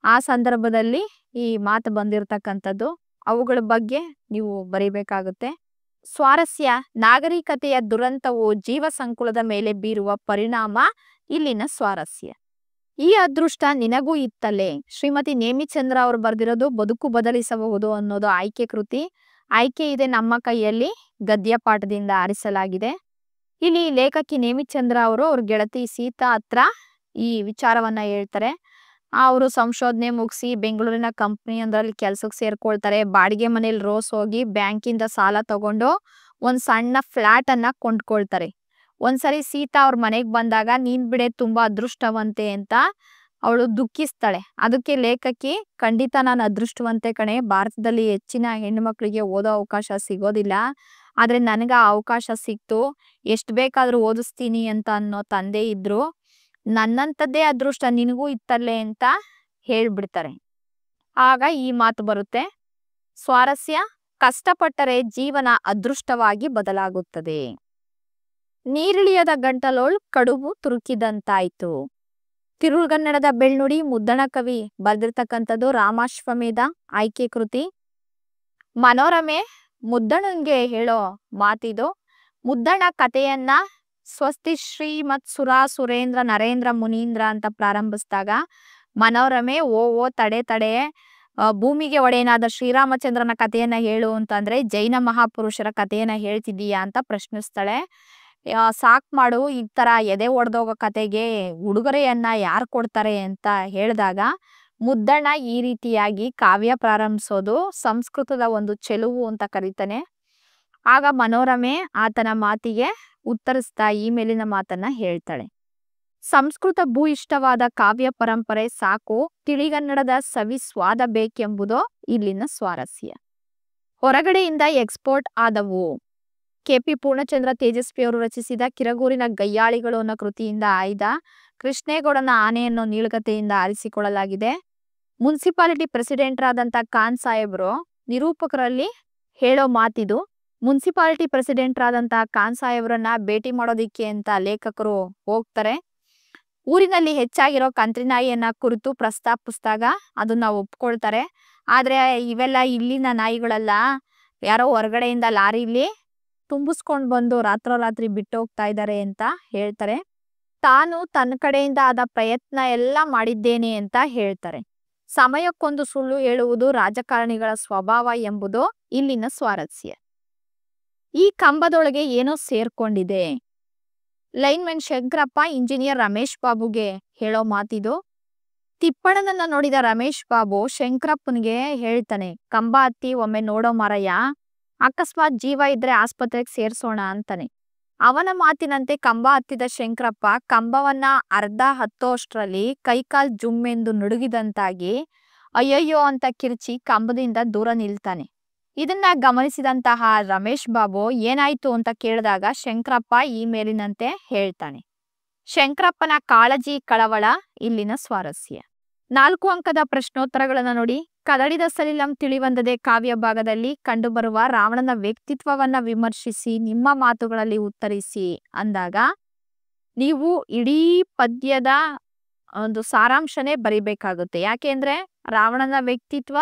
ಆ ಸಂದರ್ಭದಲ್ಲಿ ಈ ಮಾತು ಬಂದಿರತಕ್ಕಂಥದ್ದು. ಅವುಗಳ ಬಗ್ಗೆ ನೀವು ಬರಿಬೇಕಾಗುತ್ತೆ. ಸ್ವಾರಸ್ಯ, ನಾಗರಿಕತೆಯ ದುರಂತವು ಜೀವ ಸಂಕುಲದ ಮೇಲೆ ಬೀರುವ ಪರಿಣಾಮ ಇಲ್ಲಿನ ಸ್ವಾರಸ್ಯ. ಈ ಅದೃಷ್ಟ ನಿನಗೂ ಇತ್ತಲ್ಲೇ. ಶ್ರೀಮತಿ ನೇಮಿಚಂದ್ರ ಅವರು ಬರೆದಿರೋದು ಬದುಕು ಬದಲಿಸಬಹುದು ಅನ್ನೋದು ಆಯ್ಕೆ ಕೃತಿ. ಆಯ್ಕೆ ಇದೆ ನಮ್ಮ ಕೈಯಲ್ಲಿ ಗದ್ಯಪಾಠದಿಂದ ಆರಿಸಲಾಗಿದೆ. ಇಲ್ಲಿ ಲೇಖಕಿ ನೇಮಿಚಂದ್ರ ಅವರು ಅವ್ರ ಗೆಳತಿ ಸೀತಾ ಹತ್ರ ಈ ವಿಚಾರವನ್ನ ಹೇಳ್ತಾರೆ. ಅವರು ಸಂಶೋಧನೆ ಮುಗಿಸಿ ಬೆಂಗಳೂರಿನ ಕಂಪ್ನಿಯೊಂದರಲ್ಲಿ ಕೆಲ್ಸಕ್ಕೆ ಸೇರ್ಕೊಳ್ತಾರೆ. ಬಾಡಿಗೆ ಮನೇಲಿ ರೋಸ್ ಹೋಗಿ ಬ್ಯಾಂಕಿಂದ ಸಾಲ ತಗೊಂಡು ಒಂದ್ ಸಣ್ಣ ಫ್ಲಾಟ್ ಅನ್ನ ಕೊಂಡ್ಕೊಳ್ತಾರೆ. ಒಂದ್ಸರಿ ಸೀತಾ ಅವ್ರ ಮನೆಗ್ ಬಂದಾಗ ನೀನ್ ಬಿಡೆ ತುಂಬಾ ಅದೃಷ್ಟವಂತೆ ಅಂತ ಅವಳು ದುಃಖಿಸ್ತಾಳೆ. ಅದಕ್ಕೆ ಲೇಖಕಿ, ಖಂಡಿತ ನಾನು ಅದೃಷ್ಟವಂತೆ ಕಣೆ, ಭಾರತದಲ್ಲಿ ಹೆಚ್ಚಿನ ಹೆಣ್ಮಕ್ಳಿಗೆ ಓದೋ ಅವಕಾಶ ಸಿಗೋದಿಲ್ಲ, ಆದ್ರೆ ನನಗ ಆ ಅವಕಾಶ ಸಿಕ್ತು, ಎಷ್ಟ್ ಬೇಕಾದ್ರೂ ಓದಿಸ್ತೀನಿ ಅಂತ ಅನ್ನೋ ತಂದೆ ಇದ್ರು, ನನ್ನಂಥದ್ದೇ ಅದೃಷ್ಟ ನಿನಗೂ ಇತ್ತಲ್ಲೇ ಅಂತ ಹೇಳ್ಬಿಡ್ತಾರೆ. ಆಗ ಈ ಮಾತು ಬರುತ್ತೆ, ಸ್ವಾರಸ್ಯ, ಕಷ್ಟಪಟ್ಟರೆ ಜೀವನ ಅದೃಷ್ಟವಾಗಿ ಬದಲಾಗುತ್ತದೆ. ನೀರಿಳಿಯದ ಗಂಟಲೋಳ್ ಕಡುಬು ತುರುಕಿದಂತಾಯ್ತು. ತಿರುಗನ್ನಡದ ಬೆಳ್ನುಡಿ ಮುದ್ದಣ ಕವಿ ಬರೆದಿರ್ತಕ್ಕಂಥದ್ದು ರಾಮಾಶ್ವಮೇಧ ಆಯ್ಕೆ ಕೃತಿ. ಮನೋರಮೆ ಮುದ್ದಣನ್ಗೆ ಹೇಳೋ ಮಾತಿದು. ಮುದ್ದಣ ಕಥೆಯನ್ನ ಸ್ವಸ್ತಿ ಶ್ರೀಮತ್ ಸುರಾ ಸುರೇಂದ್ರ ನರೇಂದ್ರ ಮುನೀಂದ್ರ ಅಂತ ಪ್ರಾರಂಭಿಸಿದಾಗ ಮನೋರಮೆ ಓ ತಡೆ ಭೂಮಿಗೆ ಒಡೆಯನಾದ ಶ್ರೀರಾಮಚಂದ್ರನ ಕಥೆಯನ್ನ ಹೇಳು ಅಂತಂದ್ರೆ ಜೈನ ಮಹಾಪುರುಷರ ಕಥೆಯನ್ನ ಹೇಳ್ತಿದೀಯಾ ಅಂತ ಪ್ರಶ್ನಿಸ್ತಾಳೆ. ಸಾಕ್ ಮಾಡು, ಈ ತರ ಎದೆ ಒಡೆದೋಗೋ ಕತೆಗೆ ಉಡುಗೊರೆಯನ್ನ ಯಾರು ಕೊಡ್ತಾರೆ ಅಂತ ಹೇಳಿದಾಗ ಮುದ್ದಣ್ಣ ಈ ರೀತಿಯಾಗಿ ಕಾವ್ಯ ಪ್ರಾರಂಭಿಸೋದು ಸಂಸ್ಕೃತದ ಒಂದು ಚೆಲುವು ಅಂತ ಕರೀತಾನೆ. ಆಗ ಮನೋರಮೆ ಆತನ ಮಾತಿಗೆ ಉತ್ತರಿಸ್ತಾ ಈ ಮೇಲಿನ ಮಾತನ್ನ ಹೇಳ್ತಾಳೆ. ಸಂಸ್ಕೃತ ಭೂಯಿಷ್ಠವಾದ ಕಾವ್ಯ ಪರಂಪರೆ ಸಾಕು, ತಿಳಿಗನ್ನಡದ ಸವಿ ಸ್ವಾದ ಬೇಕೆಂಬುದು ಇಲ್ಲಿನ ಸ್ವಾರಸ್ಯ. ಹೊರಗಡೆಯಿಂದ ಎಕ್ಸ್ಪೋರ್ಟ್ ಆದವು. ಕೆ.ಪಿ. ಪೂರ್ಣಚಂದ್ರ ತೇಜಸ್ವಿ ಅವರು ರಚಿಸಿದ ಕಿರಗೂರಿನ ಗಯ್ಯಾಳಿಗಳು ಅನ್ನೋ ಕೃತಿಯಿಂದ ಆಯ್ದ ಕೃಷ್ಣೇಗೌಡನ ಆನೆ ಅನ್ನೋ ನೀಳ್ಗತೆಯಿಂದ ಆರಿಸಿಕೊಳ್ಳಲಾಗಿದೆ. ಮುನ್ಸಿಪಾಲಿಟಿ ಪ್ರೆಸಿಡೆಂಟ್ರಾದಂಥ ಖಾನ್ ಸಾಹೇಬ್ರು ನಿರೂಪಕರಲ್ಲಿ ಹೇಳೋ ಮಾತಿದು. ಮುನ್ಸಿಪಾಲಿಟಿ ಪ್ರೆಸಿಡೆಂಟ್ರಾದಂಥ ಖಾನ್ ಸಾಹೇಬ್ರನ್ನ ಭೇಟಿ ಮಾಡೋದಿಕ್ಕೆ ಅಂತ ಲೇಖಕರು ಹೋಗ್ತಾರೆ. ಊರಿನಲ್ಲಿ ಹೆಚ್ಚಾಗಿರೋ ಕಂತ್ರಿನಾಯಿಯನ್ನ ಕುರಿತು ಪ್ರಸ್ತಾಪಿಸಿದಾಗ ಅದನ್ನ ಒಪ್ಕೊಳ್ತಾರೆ. ಆದ್ರೆ ಇವೆಲ್ಲ ಇಲ್ಲಿನ ನಾಯಿಗಳಲ್ಲ, ಯಾರೋ ಹೊರಗಡೆಯಿಂದ ಲಾರಿಲಿ ತುಂಬಿಸ್ಕೊಂಡ್ ಬಂದು ರಾತ್ರೋರಾತ್ರಿ ಬಿಟ್ಟು ಹೋಗ್ತಾ ಇದ್ದಾರೆ ಅಂತ ಹೇಳ್ತಾರೆ. ತಾನು ತನ್ನ ಕಡೆಯಿಂದ ಆದ ಪ್ರಯತ್ನ ಎಲ್ಲ ಮಾಡಿದ್ದೇನೆ ಅಂತ ಹೇಳ್ತಾರೆ. ಸಮಯಕ್ಕೊಂದು ಸುಳ್ಳು ಹೇಳುವುದು ರಾಜಕಾರಣಿಗಳ ಸ್ವಭಾವ ಎಂಬುದು ಇಲ್ಲಿನ ಸ್ವಾರಸ್ಯ. ಈ ಕಂಬದೊಳಗೆ ಏನೋ ಸೇರ್ಕೊಂಡಿದೆ. ಲೈನ್ಮನ್ ಶಂಕರಪ್ಪ ಇಂಜಿನಿಯರ್ ರಮೇಶ್ ಬಾಬುಗೆ ಹೇಳೋ ಮಾತಿದು. ತಿಪ್ಪಣ್ಣನನ್ನ ನೋಡಿದ ರಮೇಶ್ ಬಾಬು ಶಂಕರಪ್ಪನಿಗೆ ಹೇಳ್ತಾನೆ, ಕಂಬ ಹತ್ತಿ ಒಮ್ಮೆ ನೋಡೋ ಮಾರಯ್ಯ, ಅಕಸ್ಮಾತ್ ಜೀವ ಇದ್ರೆ ಆಸ್ಪತ್ರೆಗೆ ಸೇರ್ಸೋಣ ಅಂತಾನೆ. ಅವನ ಮಾತಿನಂತೆ ಕಂಬ ಹತ್ತಿದ ಶಂಕರಪ್ಪ ಕಂಬವನ್ನ ಅರ್ಧ ಹತ್ತೋಷ್ಟ್ರಲ್ಲಿ ಕೈಕಾಲ್ ಜುಮ್ಮೆಂದು ನಡುಗಿದಂತಾಗಿ ಅಯ್ಯಯ್ಯೋ ಅಂತ ಕಿರ್ಚಿ ಕಂಬದಿಂದ ದೂರ ನಿಲ್ತಾನೆ. ಇದನ್ನ ಗಮನಿಸಿದಂತಹ ರಮೇಶ್ ಬಾಬು ಏನಾಯ್ತು ಅಂತ ಕೇಳಿದಾಗ ಶಂಕರಪ್ಪ ಈ ಮೇಲಿನಂತೆ ಹೇಳ್ತಾನೆ. ಶಂಕರಪ್ಪನ ಕಾಳಜಿ ಕಳವಳ ಇಲ್ಲಿನ ಸ್ವಾರಸ್ಯ. 4 ಅಂಕದ ಪ್ರಶ್ನೋತ್ತರಗಳನ್ನ ನೋಡಿ. ಕದಡಿದ ಸಲಿಲಂ ತಿಳಿವಂದದೆ ಕಾವ್ಯ ಭಾಗದಲ್ಲಿ ಕಂಡುಬರುವ ರಾವಣನ ವ್ಯಕ್ತಿತ್ವವನ್ನ ವಿಮರ್ಶಿಸಿ ನಿಮ್ಮ ಮಾತುಗಳಲ್ಲಿ ಉತ್ತರಿಸಿ ಅಂದಾಗ ನೀವು ಇಡೀ ಪದ್ಯದ ಒಂದು ಸಾರಾಂಶನೇ ಬರಿಬೇಕಾಗುತ್ತೆ. ಯಾಕೆಂದ್ರೆ ರಾವಣನ ವ್ಯಕ್ತಿತ್ವ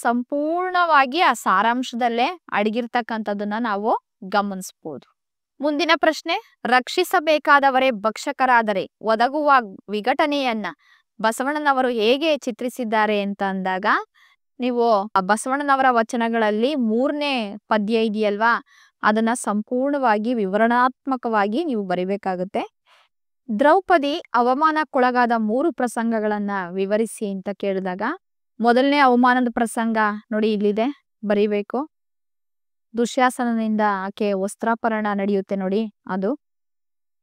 ಸಂಪೂರ್ಣವಾಗಿ ಆ ಸಾರಾಂಶದಲ್ಲೇ ಅಡಗಿರ್ತಕ್ಕಂಥದ್ದನ್ನ ನಾವು ಗಮನಿಸಬಹುದು. ಮುಂದಿನ ಪ್ರಶ್ನೆ, ರಕ್ಷಿಸಬೇಕಾದವರೇ ಭಕ್ಷಕರಾದರೆ ಒದಗುವ ವಿಘಟನೆಯನ್ನ ಬಸವಣ್ಣನವರು ಹೇಗೆ ಚಿತ್ರಿಸಿದ್ದಾರೆ ಅಂತ ಅಂದಾಗ ನೀವು ಬಸವಣ್ಣನವರ ವಚನಗಳಲ್ಲಿ 3ನೇ ಪದ್ಯ ಇದೆಯಲ್ವಾ, ಅದನ್ನ ಸಂಪೂರ್ಣವಾಗಿ ವಿವರಣಾತ್ಮಕವಾಗಿ ನೀವು ಬರಿಬೇಕಾಗುತ್ತೆ. ದ್ರೌಪದಿ ಅವಮಾನಕ್ಕೊಳಗಾದ 3 ಪ್ರಸಂಗಗಳನ್ನ ವಿವರಿಸಿ ಅಂತ ಕೇಳಿದಾಗ ಮೊದಲನೇ ಅವಮಾನದ ಪ್ರಸಂಗ ನೋಡಿ ಇಲ್ಲಿದೆ, ಬರಿಬೇಕು. ದುಶ್ಯಾಸನನಿಂದ ಆಕೆ ವಸ್ತ್ರಾಪರಣ ನಡೆಯುತ್ತೆ ನೋಡಿ, ಅದು.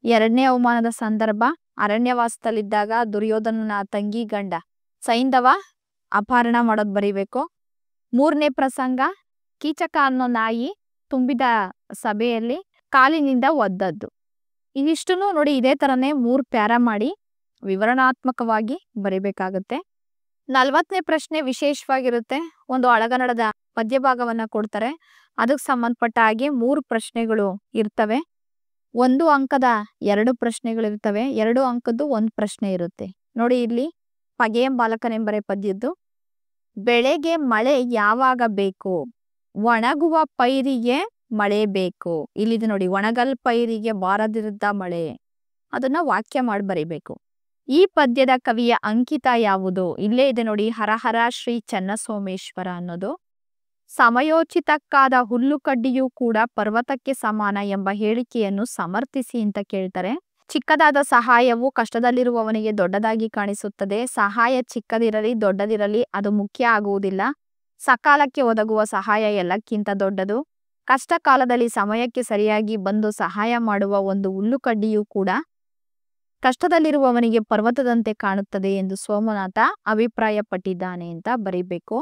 2ನೇ ಅವಮಾನದ ಸಂದರ್ಭ ಅರಣ್ಯವಾಸದಲ್ಲಿದ್ದಾಗ ದುರ್ಯೋಧನನ ತಂಗಿ ಗಂಡ ಸೈಂಧವ ಅಪಹರಣ ಮಾಡೋದು ಬರಿಬೇಕು. 3ನೇ ಪ್ರಸಂಗ ಕೀಚಕ ಅನ್ನೋ ನಾಯಿ ತುಂಬಿದ ಸಭೆಯಲ್ಲಿ ಕಾಲಿನಿಂದ ಒದ್ದದ್ದು. ಇದಿಷ್ಟನ್ನು ನೋಡಿ ಇದೇ ತರನೇ 3 ಪ್ಯಾರ ಮಾಡಿ ವಿವರಣಾತ್ಮಕವಾಗಿ ಬರಿಬೇಕಾಗುತ್ತೆ. 40ನೇ ಪ್ರಶ್ನೆ ವಿಶೇಷವಾಗಿರುತ್ತೆ. ಒಂದು ಅಳಗನ್ನಡದ ಪದ್ಯ ಭಾಗವನ್ನ ಕೊಡ್ತಾರೆ, ಅದಕ್ಕೆ ಸಂಬಂಧಪಟ್ಟ ಹಾಗೆ 3 ಪ್ರಶ್ನೆಗಳು ಇರ್ತವೆ. 1 ಅಂಕದ 2 ಪ್ರಶ್ನೆಗಳಿರ್ತವೆ, 2 ಅಂಕದ್ದು 1 ಪ್ರಶ್ನೆ ಇರುತ್ತೆ. ನೋಡಿ ಇಲ್ಲಿ ಪಗೆಯ ಬಾಲಕನೆಂಬರೆ ಪದ್ಯದ್ದು. ಬೆಳೆಗೆ ಮಳೆ ಯಾವಾಗ ಬೇಕು, ಒಣಗುವ ಪೈರಿಗೆ ಮಳೆ ಬೇಕು. ಇಲ್ಲಿದೆ ನೋಡಿ, ಒಣಗಲ್ ಪೈರಿಗೆ ಬಾರದಿರುತ್ತ ಮಳೆ, ಅದನ್ನ ವಾಕ್ಯ ಮಾಡಿ ಬರಿಬೇಕು. ಈ ಪದ್ಯದ ಕವಿಯ ಅಂಕಿತ ಯಾವುದು? ಇಲ್ಲೇ ಇದೆ ನೋಡಿ, ಹರಹರ ಶ್ರೀ ಚನ್ನಸೋಮೇಶ್ವರ ಅನ್ನೋದು. ಸಮಯೋಚಿತಕ್ಕಾದ ಹುಲ್ಲು ಕಡ್ಡಿಯೂ ಕೂಡ ಪರ್ವತಕ್ಕೆ ಸಮಾನ ಎಂಬ ಹೇಳಿಕೆಯನ್ನು ಸಮರ್ಥಿಸಿ ಅಂತ ಕೇಳ್ತಾರೆ. ಚಿಕ್ಕದಾದ ಸಹಾಯವು ಕಷ್ಟದಲ್ಲಿರುವವನಿಗೆ ದೊಡ್ಡದಾಗಿ ಕಾಣಿಸುತ್ತದೆ. ಸಹಾಯ ಚಿಕ್ಕದಿರಲಿ ದೊಡ್ಡದಿರಲಿ ಅದು ಮುಖ್ಯ ಆಗುವುದಿಲ್ಲ. ಸಕಾಲಕ್ಕೆ ಒದಗುವ ಸಹಾಯ ಎಲ್ಲಕ್ಕಿಂತ ದೊಡ್ಡದು. ಕಷ್ಟ ಕಾಲದಲ್ಲಿ ಸಮಯಕ್ಕೆ ಸರಿಯಾಗಿ ಬಂದು ಸಹಾಯ ಮಾಡುವ ಒಂದು ಹುಲ್ಲು ಕಡ್ಡಿಯೂ ಕೂಡ ಕಷ್ಟದಲ್ಲಿರುವವನಿಗೆ ಪರ್ವತದಂತೆ ಕಾಣುತ್ತದೆ ಎಂದು ಸೋಮನಾಥ ಅಭಿಪ್ರಾಯಪಟ್ಟಿದ್ದಾನೆ ಅಂತ ಬರಿಬೇಕು.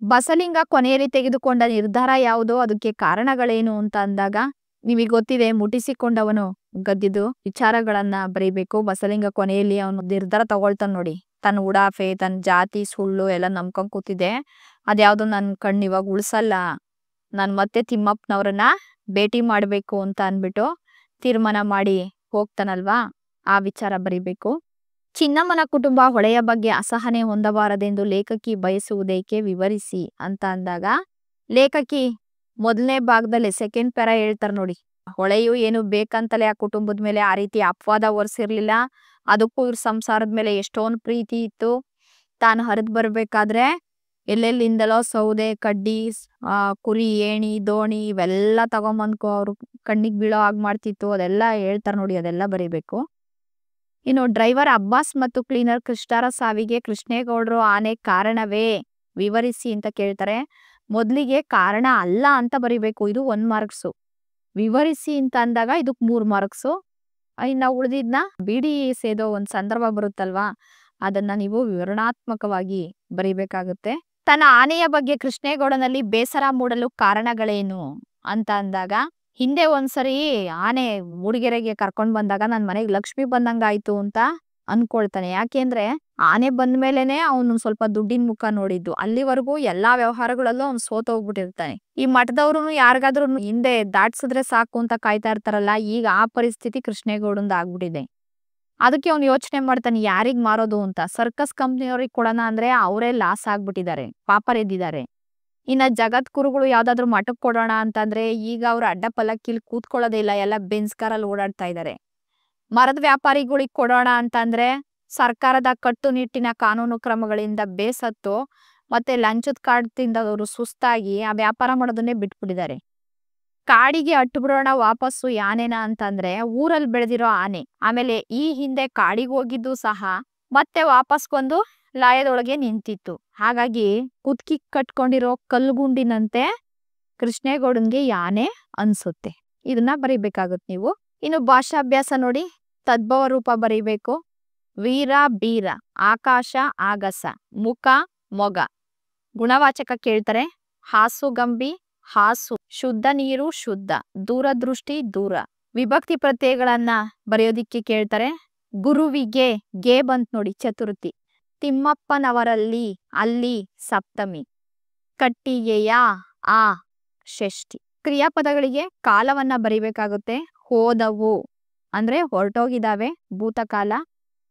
ಬಸಲಿಂಗ ಕೊನೆಯಲ್ಲಿ ತೆಗೆದುಕೊಂಡ ನಿರ್ಧಾರ ಯಾವುದೋ ಅದಕ್ಕೆ ಕಾರಣಗಳೇನು ಅಂತ ಅಂದಾಗ ನಿಮಗೆ ಗೊತ್ತಿದೆ, ಮುಟ್ಟಿಸಿಕೊಂಡವನು ಗದ್ದಿದ್ದು ವಿಚಾರಗಳನ್ನ ಬರಿಬೇಕು. ಬಸಲಿಂಗ ಕೊನೆಯಲ್ಲಿ ಅವನು ನಿರ್ಧಾರ ತಗೊಳ್ತಾನೆ ನೋಡಿ, ತನ್ನ ಉಡಾಫೆ, ತನ್ನ ಜಾತಿ, ಸುಳ್ಳು ಎಲ್ಲ ನಂಬ್ಕೊಂಡ್ ಕೂತಿದೆ, ಅದ್ಯಾವ್ದು ನನ್ನ ಕಣ್ಣು ಇವಾಗ ಉಳ್ಸಲ್ಲ, ನಾನು ಮತ್ತೆ ತಿಮ್ಮಪ್ಪನವ್ರನ್ನ ಭೇಟಿ ಮಾಡ್ಬೇಕು ಅಂತ ಅನ್ಬಿಟ್ಟು ತೀರ್ಮಾನ ಮಾಡಿ ಹೋಗ್ತಾನಲ್ವಾ, ಆ ವಿಚಾರ ಬರಿಬೇಕು. ಚಿನ್ನಮ್ಮನ ಕುಟುಂಬ ಹೊಳೆಯ ಬಗ್ಗೆ ಅಸಹನೆ ಹೊಂದಬಾರದೆಂದು ಲೇಖಕಿ ಬಯಸುವುದೇಕೆ, ವಿವರಿಸಿ ಅಂತ ಅಂದಾಗ ಲೇಖಕಿ 1ನೇ ಭಾಗದಲ್ಲಿ 2nd ಪ್ಯಾರ ಹೇಳ್ತಾರೆ ನೋಡಿ, ಹೊಳೆಯು ಏನು ಬೇಕಂತಲೇ ಆ ಕುಟುಂಬದ ಮೇಲೆ ಆ ರೀತಿ ಅಪವಾದ ಹೊರಿಸಿರ್ಲಿಲ್ಲ, ಅದಕ್ಕೂ ಇವ್ರ ಸಂಸಾರದ ಮೇಲೆ ಎಷ್ಟೊಂದು ಪ್ರೀತಿ ಇತ್ತು. ತಾನು ಹರಿದು ಬರ್ಬೇಕಾದ್ರೆ ಎಲ್ಲೆಲ್ಲಿಂದಲೋ ಸೌದೆ, ಕಡ್ಡಿ, ಕುರಿ, ಏಣಿ, ದೋಣಿ ಇವೆಲ್ಲ ತಗೊಂಬಂದ್ಕೊ ಅವ್ರು ಕಣ್ಣಿಗೆ ಬೀಳೋ ಹಾಗೆ ಮಾಡ್ತಿತ್ತು, ಅದೆಲ್ಲ ಹೇಳ್ತಾರೆ ನೋಡಿ, ಅದೆಲ್ಲ ಬರಿಬೇಕು. ಇನ್ನು ಡ್ರೈವರ್ ಅಬ್ಬಾಸ್ ಮತ್ತು ಕ್ಲೀನರ್ ಕೃಷ್ಣರ ಸಾವಿಗೆ ಕೃಷ್ಣೇಗೌಡರು ಆನೆ ಕಾರಣವೇ, ವಿವರಿಸಿ ಅಂತ ಕೇಳ್ತಾರೆ. ಮೊದಲಿಗೆ ಕಾರಣ ಅಲ್ಲ ಅಂತ ಬರಿಬೇಕು, ಇದು 1 ಮಾರ್ಕ್ಸು. ವಿವರಿಸಿ ಅಂತ ಅಂದಾಗ ಇದಕ್ಕೆ 3 ಮಾರ್ಕ್ಸು. ಇನ್ನ ಉಳಿದಿದ್ನ ಬಿಡಿ ಸೇದೋ ಒಂದು ಸಂದರ್ಭ ಬರುತ್ತಲ್ವಾ, ಅದನ್ನ ನೀವು ವಿವರಣಾತ್ಮಕವಾಗಿ ಬರಿಬೇಕಾಗುತ್ತೆ. ತನ್ನ ಆನೆಯ ಬಗ್ಗೆ ಕೃಷ್ಣೇಗೌಡನಲ್ಲಿ ಬೇಸರ ಮೂಡಲು ಕಾರಣಗಳೇನು ಅಂತ ಅಂದಾಗ, ಹಿಂದೆ ಒಂದ್ಸರಿ ಆನೆ ಮೂಡಿಗೆರೆಗೆ ಕರ್ಕೊಂಡ್ ಬಂದಾಗ ನನ್ ಮನೆಗೆ ಲಕ್ಷ್ಮಿ ಬಂದಂಗಾಯ್ತು ಅಂತ ಅನ್ಕೊಳ್ತಾನೆ. ಯಾಕೆಂದ್ರೆ ಆನೆ ಬಂದ್ಮೇಲೆನೆ ಅವನು ಸ್ವಲ್ಪ ದುಡ್ಡಿನ ಮುಖ ನೋಡಿದ್ದು, ಅಲ್ಲಿವರೆಗೂ ಎಲ್ಲಾ ವ್ಯವಹಾರಗಳಲ್ಲೂ ಅವ್ನು ಸೋತೋಗ್ಬಿಟ್ಟಿರ್ತಾನೆ. ಈ ಮಠದವ್ರು ಯಾರಿಗಾದ್ರೂ ಹಿಂದೆ ದಾಟ್ಸಿದ್ರೆ ಸಾಕು ಅಂತ ಕಾಯ್ತಾ ಇರ್ತಾರಲ್ಲ, ಈಗ ಆ ಪರಿಸ್ಥಿತಿ ಕೃಷ್ಣೇಗೌಡಂದ ಆಗ್ಬಿಟ್ಟಿದೆ. ಅದಕ್ಕೆ ಅವ್ನು ಯೋಚನೆ ಮಾಡ್ತಾನೆ, ಯಾರಿಗ್ ಮಾರೋದು ಅಂತ. ಸರ್ಕಸ್ ಕಂಪ್ನಿಯವ್ರಿಗೆ ಕೊಡೋಣ ಅಂದ್ರೆ ಅವರೇ ಲಾಸ್ ಆಗ್ಬಿಟ್ಟಿದ್ದಾರೆ, ಪಾಪರೆದ್ದಿದ್ದಾರೆ. ಇನ್ನ ಜಗದ್ಗುರುಗಳು ಯಾವ್ದಾದ್ರು ಮಠಕ್ ಕೊಡೋಣ ಅಂತಂದ್ರೆ ಈಗ ಅವ್ರು ಅಡ್ಡ ಪಲ್ಲಕ್ಕಿಲ್ ಕೂತ್ಕೊಳ್ಳೋದೇ ಇಲ್ಲ, ಎಲ್ಲ ಬೆನ್ಸ್ ಕಾರಲ್ಲಿ ಓಡಾಡ್ತಾ ಇದ್ದಾರೆ. ಮರದ ವ್ಯಾಪಾರಿಗಳಿಗೆ ಕೊಡೋಣ ಅಂತಂದ್ರೆ ಸರ್ಕಾರದ ಕಟ್ಟುನಿಟ್ಟಿನ ಕಾನೂನು ಕ್ರಮಗಳಿಂದ ಬೇಸತ್ತು ಮತ್ತೆ ಲಂಚದ ಕಾಡ್ತಿಂದ ಅವರು ಸುಸ್ತಾಗಿ ಆ ವ್ಯಾಪಾರ ಮಾಡೋದನ್ನೇ ಬಿಟ್ಬಿಟ್ಟಿದ್ದಾರೆ. ಕಾಡಿಗೆ ಅಟ್ಟುಬಿಡೋಣ ವಾಪಸ್ಸು ಆನೆನ ಅಂತಂದ್ರೆ ಊರಲ್ಲಿ ಬೆಳೆದಿರೋ ಆನೆ, ಆಮೇಲೆ ಈ ಹಿಂದೆ ಕಾಡಿಗೆ ಹೋಗಿದ್ದು ಸಹ ಮತ್ತೆ ವಾಪಸ್ ಬಂದು ಲಾಯದೊಳಗೆ ನಿಂತಿತ್ತು. ಹಾಗಾಗಿ ಕುತ್ಕಿ ಕಟ್ಕೊಂಡಿರೋ ಕಲ್ಗುಂಡಿನಂತೆ ಕೃಷ್ಣೇಗೌಡನ್ಗೆ ಆನೆ ಅನ್ಸುತ್ತೆ. ಇದನ್ನ ಬರಿಬೇಕಾಗುತ್ತೆ ನೀವು. ಇನ್ನು ಭಾಷಾಭ್ಯಾಸ ನೋಡಿ, ತದ್ಭವ ರೂಪ ಬರಿಬೇಕು. ವೀರ, ಬೀರ, ಆಕಾಶ, ಆಗಸ, ಮುಖ, ಮೊಗ. ಗುಣವಾಚಕ ಕೇಳ್ತಾರೆ, ಹಾಸುಗಂಬಿ ಹಾಸು, ಶುದ್ಧ ನೀರು ಶುದ್ಧ, ದೂರದೃಷ್ಟಿ ದೂರ. ವಿಭಕ್ತಿ ಪ್ರತ್ಯಯಗಳನ್ನ ಬರೆಯೋದಿಕ್ಕೆ ಕೇಳ್ತಾರೆ. ಗುರುವಿಗೆ ಗೆ ಬಂತ್ ನೋಡಿ ಚತುರ್ಥಿ. ತಿಮ್ಮಪ್ಪನವರಲ್ಲಿ ಅಲ್ಲಿ ಸಪ್ತಮಿ. ಕಟ್ಟಿಗೆಯ ಆ ಷಷ್ಠಿ. ಕ್ರಿಯಾಪದಗಳಿಗೆ ಕಾಲವನ್ನ ಬರಿಬೇಕಾಗುತ್ತೆ. ಹೋದವು ಅಂದ್ರೆ ಹೊರಟೋಗಿದಾವೆ ಭೂತಕಾಲ,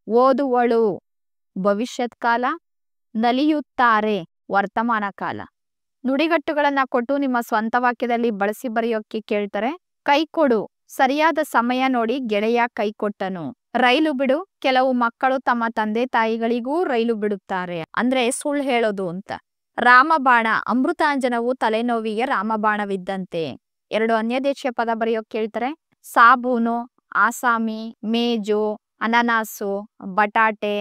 ಓದುವಳು ಭವಿಷ್ಯತ್ ಕಾಲ, ನಲಿಯುತ್ತಾರೆ ವರ್ತಮಾನ ಕಾಲ. ನುಡಿಗಟ್ಟುಗಳನ್ನ ಕೊಟ್ಟು ನಿಮ್ಮ ಸ್ವಂತ ವಾಕ್ಯದಲ್ಲಿ ಬಳಸಿ ಬರೆಯೋಕೆ ಕೇಳ್ತಾರೆ. ಕೈ ಕೊಡು, ಸರಿಯಾದ ಸಮಯ ನೋಡಿ ಗೆಳೆಯ ಕೈ ಕೊಟ್ಟನು. ರೈಲು ಬಿಡು, ಕೆಲವು ಮಕ್ಕಳು ತಮ್ಮ ತಂದೆ ತಾಯಿಗಳಿಗೂ ರೈಲು ಬಿಡುತ್ತಾರೆ ಅಂದ್ರೆ ಸುಳ್ಳು ಹೇಳೋದು ಅಂತ. ರಾಮಬಾಣ, ಅಮೃತಾಂಜನವು ತಲೆನೋವಿಗೆ ರಾಮಬಾಣವಿದ್ದಂತೆ. 2 ಅನ್ಯದೇಶೀಯ ಪದ ಬರೆಯೋಕ್ ಕೇಳ್ತಾರೆ. ಸಾಬೂನು, ಆಸಾಮಿ, ಮೇಜು, ಅನನಾಸು, ಬಟಾಟೆ,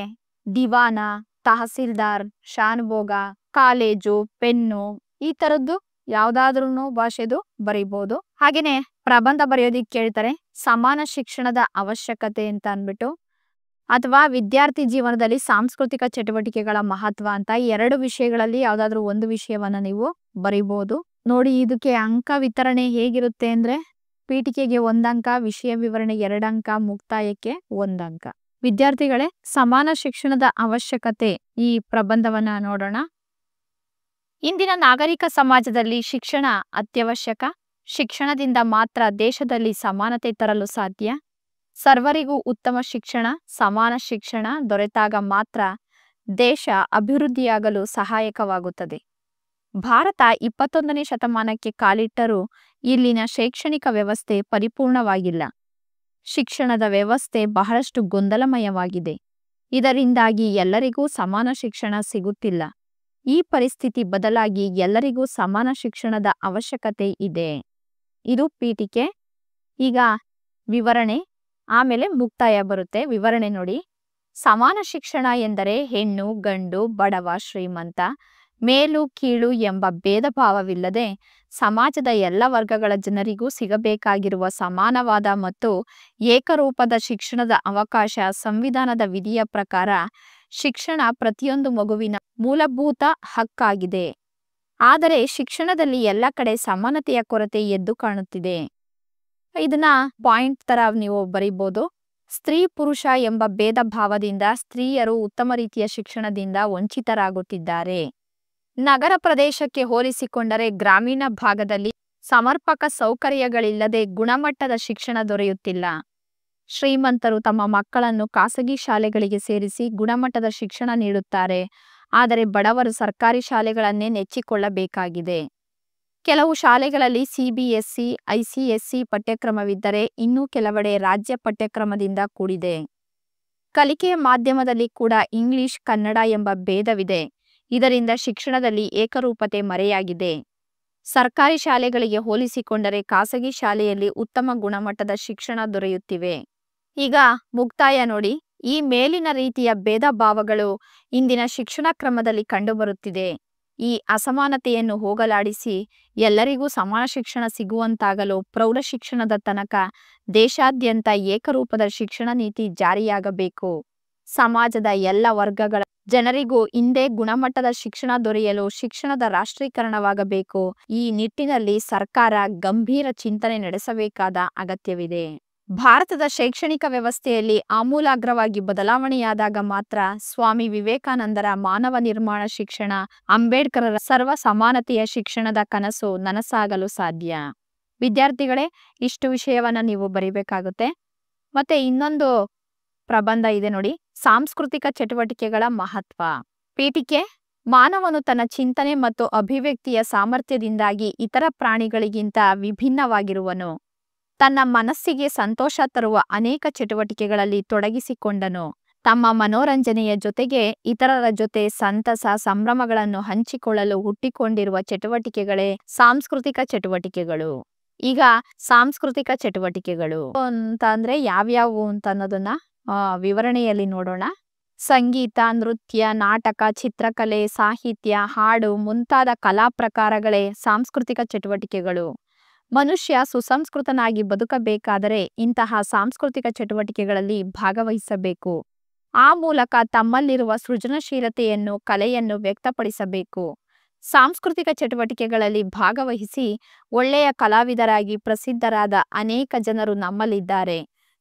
ದಿವಾನ, ತಹಸೀಲ್ದಾರ್, ಶಾನುಭೋಗ, ಕಾಲೇಜು, ಪೆನ್ನು, ಈ ತರದ್ದು ಯಾವ್ದಾದ್ರೂ ಭಾಷೆದು ಬರೀಬಹುದು. ಹಾಗೇನೆ ಪ್ರಬಂಧ ಬರೆಯೋದಿಕ್ ಕೇಳ್ತಾರೆ. ಸಮಾನ ಶಿಕ್ಷಣದ ಅವಶ್ಯಕತೆ ಅಂತ ಅನ್ಬಿಟ್ಟು, ಅಥವಾ ವಿದ್ಯಾರ್ಥಿ ಜೀವನದಲ್ಲಿ ಸಾಂಸ್ಕೃತಿಕ ಚಟುವಟಿಕೆಗಳ ಮಹತ್ವ ಅಂತ 2 ವಿಷಯಗಳಲ್ಲಿ ಯಾವ್ದಾದ್ರು ಒಂದು ವಿಷಯವನ್ನ ನೀವು ಬರಿಬಹುದು. ನೋಡಿ, ಇದಕ್ಕೆ ಅಂಕ ವಿತರಣೆ ಹೇಗಿರುತ್ತೆ ಅಂದ್ರೆ ಪೀಠಿಕೆಗೆ 1 ಅಂಕ, ವಿಷಯ ವಿವರಣೆ 2 ಅಂಕ, ಮುಕ್ತಾಯಕ್ಕೆ 1 ಅಂಕ. ವಿದ್ಯಾರ್ಥಿಗಳೇ, ಸಮಾನ ಶಿಕ್ಷಣದ ಅವಶ್ಯಕತೆ ಈ ಪ್ರಬಂಧವನ್ನ ನೋಡೋಣ. ಇಂದಿನ ನಾಗರಿಕ ಸಮಾಜದಲ್ಲಿ ಶಿಕ್ಷಣ ಅತ್ಯವಶ್ಯಕ. ಶಿಕ್ಷಣದಿಂದ ಮಾತ್ರ ದೇಶದಲ್ಲಿ ಸಮಾನತೆ ತರಲು ಸಾಧ್ಯ. ಸರ್ವರಿಗೂ ಉತ್ತಮ ಶಿಕ್ಷಣ, ಸಮಾನ ಶಿಕ್ಷಣ ದೊರೆತಾಗ ಮಾತ್ರ ದೇಶ ಅಭಿವೃದ್ಧಿಯಾಗಲು ಸಹಾಯಕವಾಗುತ್ತದೆ. ಭಾರತ 21ನೇ ಶತಮಾನಕ್ಕೆ ಕಾಲಿಟ್ಟರೂ ಇಲ್ಲಿನ ಶೈಕ್ಷಣಿಕ ವ್ಯವಸ್ಥೆ ಪರಿಪೂರ್ಣವಾಗಿಲ್ಲ. ಶಿಕ್ಷಣದ ವ್ಯವಸ್ಥೆ ಬಹಳಷ್ಟು ಗೊಂದಲಮಯವಾಗಿದೆ. ಇದರಿಂದಾಗಿ ಎಲ್ಲರಿಗೂ ಸಮಾನ ಶಿಕ್ಷಣ ಸಿಗುತ್ತಿಲ್ಲ. ಈ ಪರಿಸ್ಥಿತಿ ಬದಲಾಗಿ ಎಲ್ಲರಿಗೂ ಸಮಾನ ಶಿಕ್ಷಣದ ಅವಶ್ಯಕತೆ ಇದೆ. ಇದು ಪೀಠಿಕೆ. ಈಗ ವಿವರಣೆ, ಆಮೇಲೆ ಮುಕ್ತಾಯ ಬರುತ್ತೆ. ವಿವರಣೆ ನೋಡಿ. ಸಮಾನ ಶಿಕ್ಷಣ ಎಂದರೆ ಹೆಣ್ಣು ಗಂಡು, ಬಡವ ಶ್ರೀಮಂತ, ಮೇಲು ಕೀಳು ಎಂಬ ಭೇದ ಭಾವವಿಲ್ಲದೆ ಸಮಾಜದ ಎಲ್ಲ ವರ್ಗಗಳ ಜನರಿಗೂ ಸಿಗಬೇಕಾಗಿರುವ ಸಮಾನವಾದ ಮತ್ತು ಏಕರೂಪದ ಶಿಕ್ಷಣದ ಅವಕಾಶ. ಸಂವಿಧಾನದ ವಿಧಿಯ ಪ್ರಕಾರ ಶಿಕ್ಷಣ ಪ್ರತಿಯೊಂದು ಮಗುವಿನ ಮೂಲಭೂತ ಹಕ್ಕಾಗಿದೆ. ಆದರೆ ಶಿಕ್ಷಣದಲ್ಲಿ ಎಲ್ಲ ಕಡೆ ಸಮಾನತೆಯ ಕೊರತೆ ಎದ್ದು ಕಾಣುತ್ತಿದೆ. ಇದನ್ನ ಪಾಯಿಂಟ್ ತರ ನೀವು ಬರೀಬಹುದು. ಸ್ತ್ರೀ ಪುರುಷ ಎಂಬ ಭೇದ ಭಾವದಿಂದ ಸ್ತ್ರೀಯರು ಉತ್ತಮ ರೀತಿಯ ಶಿಕ್ಷಣದಿಂದ ವಂಚಿತರಾಗುತ್ತಿದ್ದಾರೆ. ನಗರ ಪ್ರದೇಶಕ್ಕೆ ಹೋಲಿಸಿಕೊಂಡರೆ ಗ್ರಾಮೀಣ ಭಾಗದಲ್ಲಿ ಸಮರ್ಪಕ ಸೌಕರ್ಯಗಳಿಲ್ಲದೆ ಗುಣಮಟ್ಟದ ಶಿಕ್ಷಣ ದೊರೆಯುತ್ತಿಲ್ಲ. ಶ್ರೀಮಂತರು ತಮ್ಮ ಮಕ್ಕಳನ್ನು ಖಾಸಗಿ ಶಾಲೆಗಳಿಗೆ ಸೇರಿಸಿ ಗುಣಮಟ್ಟದ ಶಿಕ್ಷಣ ನೀಡುತ್ತಾರೆ. ಆದರೆ ಬಡವರು ಸರ್ಕಾರಿ ಶಾಲೆಗಳನ್ನೇ ನೆಚ್ಚಿಕೊಳ್ಳಬೇಕಾಗಿದೆ. ಕೆಲವು ಶಾಲೆಗಳಲ್ಲಿ CBSE, ICSE ಪಠ್ಯಕ್ರಮವಿದ್ದರೆ ಇನ್ನೂ ಕೆಲವೆಡೆ ರಾಜ್ಯ ಪಠ್ಯಕ್ರಮದಿಂದ ಕೂಡಿದೆ. ಕಲಿಕೆಯ ಮಾಧ್ಯಮದಲ್ಲಿ ಕೂಡ ಇಂಗ್ಲಿಷ್, ಕನ್ನಡ ಎಂಬ ಭೇದವಿದೆ. ಇದರಿಂದ ಶಿಕ್ಷಣದಲ್ಲಿ ಏಕರೂಪತೆ ಮರೆಯಾಗಿದೆ. ಸರ್ಕಾರಿ ಶಾಲೆಗಳಿಗೆ ಹೋಲಿಸಿಕೊಂಡರೆ ಖಾಸಗಿ ಶಾಲೆಯಲ್ಲಿ ಉತ್ತಮ ಗುಣಮಟ್ಟದ ಶಿಕ್ಷಣ ದೊರೆಯುತ್ತಿವೆ. ಈಗ ಮುಕ್ತಾಯ ನೋಡಿ. ಈ ಮೇಲಿನ ರೀತಿಯ ಭೇದ ಭಾವಗಳು ಇಂದಿನ ಶಿಕ್ಷಣ ಕ್ರಮದಲ್ಲಿ ಕಂಡುಬರುತ್ತಿದೆ. ಈ ಅಸಮಾನತೆಯನ್ನು ಹೋಗಲಾಡಿಸಿ ಎಲ್ಲರಿಗೂ ಸಮಾನ ಶಿಕ್ಷಣ ಸಿಗುವಂತಾಗಲು ಪ್ರೌಢ ಶಿಕ್ಷಣದ ತನಕ ದೇಶಾದ್ಯಂತ ಏಕರೂಪದ ಶಿಕ್ಷಣ ನೀತಿ ಜಾರಿಯಾಗಬೇಕು. ಸಮಾಜದ ಎಲ್ಲ ವರ್ಗಗಳ ಜನರಿಗೂ ಇಂದೇ ಗುಣಮಟ್ಟದ ಶಿಕ್ಷಣ ದೊರೆಯಲು ಶಿಕ್ಷಣದ ರಾಷ್ಟ್ರೀಕರಣವಾಗಬೇಕು. ಈ ನಿಟ್ಟಿನಲ್ಲಿ ಸರ್ಕಾರ ಗಂಭೀರ ಚಿಂತನೆ ನಡೆಸಬೇಕಾದ ಅಗತ್ಯವಿದೆ. ಭಾರತದ ಶೈಕ್ಷಣಿಕ ವ್ಯವಸ್ಥೆಯಲ್ಲಿ ಆಮೂಲಾಗ್ರವಾಗಿ ಬದಲಾವಣೆಯಾದಾಗ ಮಾತ್ರ ಸ್ವಾಮಿ ವಿವೇಕಾನಂದರ ಮಾನವ ನಿರ್ಮಾಣ ಶಿಕ್ಷಣ, ಅಂಬೇಡ್ಕರರ ಸರ್ವ ಸಮಾನತೆಯ ಶಿಕ್ಷಣದ ಕನಸು ನನಸಾಗಲು ಸಾಧ್ಯ. ವಿದ್ಯಾರ್ಥಿಗಳೇ, ಇಷ್ಟು ವಿಷಯವನ್ನ ನೀವು ಬರಿಬೇಕಾಗುತ್ತೆ. ಮತ್ತೆ ಇನ್ನೊಂದು ಪ್ರಬಂಧ ಇದೆ ನೋಡಿ, ಸಾಂಸ್ಕೃತಿಕ ಚಟುವಟಿಕೆಗಳ ಮಹತ್ವ. ಪೀಠಿಕೆ: ಮಾನವನು ತನ್ನ ಚಿಂತನೆ ಮತ್ತು ಅಭಿವ್ಯಕ್ತಿಯ ಸಾಮರ್ಥ್ಯದಿಂದಾಗಿ ಇತರ ಪ್ರಾಣಿಗಳಿಗಿಂತ ವಿಭಿನ್ನವಾಗಿರುವನು. ತನ್ನ ಮನಸ್ಸಿಗೆ ಸಂತೋಷ ತರುವ ಅನೇಕ ಚಟುವಟಿಕೆಗಳಲ್ಲಿ ತೊಡಗಿಸಿಕೊಂಡನು. ತಮ್ಮ ಮನೋರಂಜನೆಯ ಜೊತೆಗೆ ಇತರರ ಜೊತೆ ಸಂತಸ ಸಂಭ್ರಮಗಳನ್ನು ಹಂಚಿಕೊಳ್ಳಲು ಹುಟ್ಟಿಕೊಂಡಿರುವ ಚಟುವಟಿಕೆಗಳೇ ಸಾಂಸ್ಕೃತಿಕ ಚಟುವಟಿಕೆಗಳು. ಈಗ ಸಾಂಸ್ಕೃತಿಕ ಚಟುವಟಿಕೆಗಳು ಅಂತ ಅಂದ್ರೆ ಯಾವ್ಯಾವು ಅಂತ ಅನ್ನೋದನ್ನ ವಿವರಣೆಯಲ್ಲಿ ನೋಡೋಣ. ಸಂಗೀತ, ನೃತ್ಯ, ನಾಟಕ, ಚಿತ್ರಕಲೆ, ಸಾಹಿತ್ಯ, ಹಾಡು ಮುಂತಾದ ಕಲಾ ಪ್ರಕಾರಗಳೇ ಸಾಂಸ್ಕೃತಿಕ ಚಟುವಟಿಕೆಗಳು. ಮನುಷ್ಯ ಸುಸಂಸ್ಕೃತನಾಗಿ ಬದುಕಬೇಕಾದರೆ ಇಂತಹ ಸಾಂಸ್ಕೃತಿಕ ಚಟುವಟಿಕೆಗಳಲ್ಲಿ ಭಾಗವಹಿಸಬೇಕು. ಆ ಮೂಲಕ ತಮ್ಮಲ್ಲಿರುವ ಸೃಜನಶೀಲತೆಯನ್ನು, ಕಲೆಯನ್ನು ವ್ಯಕ್ತಪಡಿಸಬೇಕು. ಸಾಂಸ್ಕೃತಿಕ ಚಟುವಟಿಕೆಗಳಲ್ಲಿ ಭಾಗವಹಿಸಿ ಒಳ್ಳೆಯ ಕಲಾವಿದರಾಗಿ ಪ್ರಸಿದ್ಧರಾದ ಅನೇಕ ಜನರು ನಮ್ಮಲ್ಲಿದ್ದಾರೆ.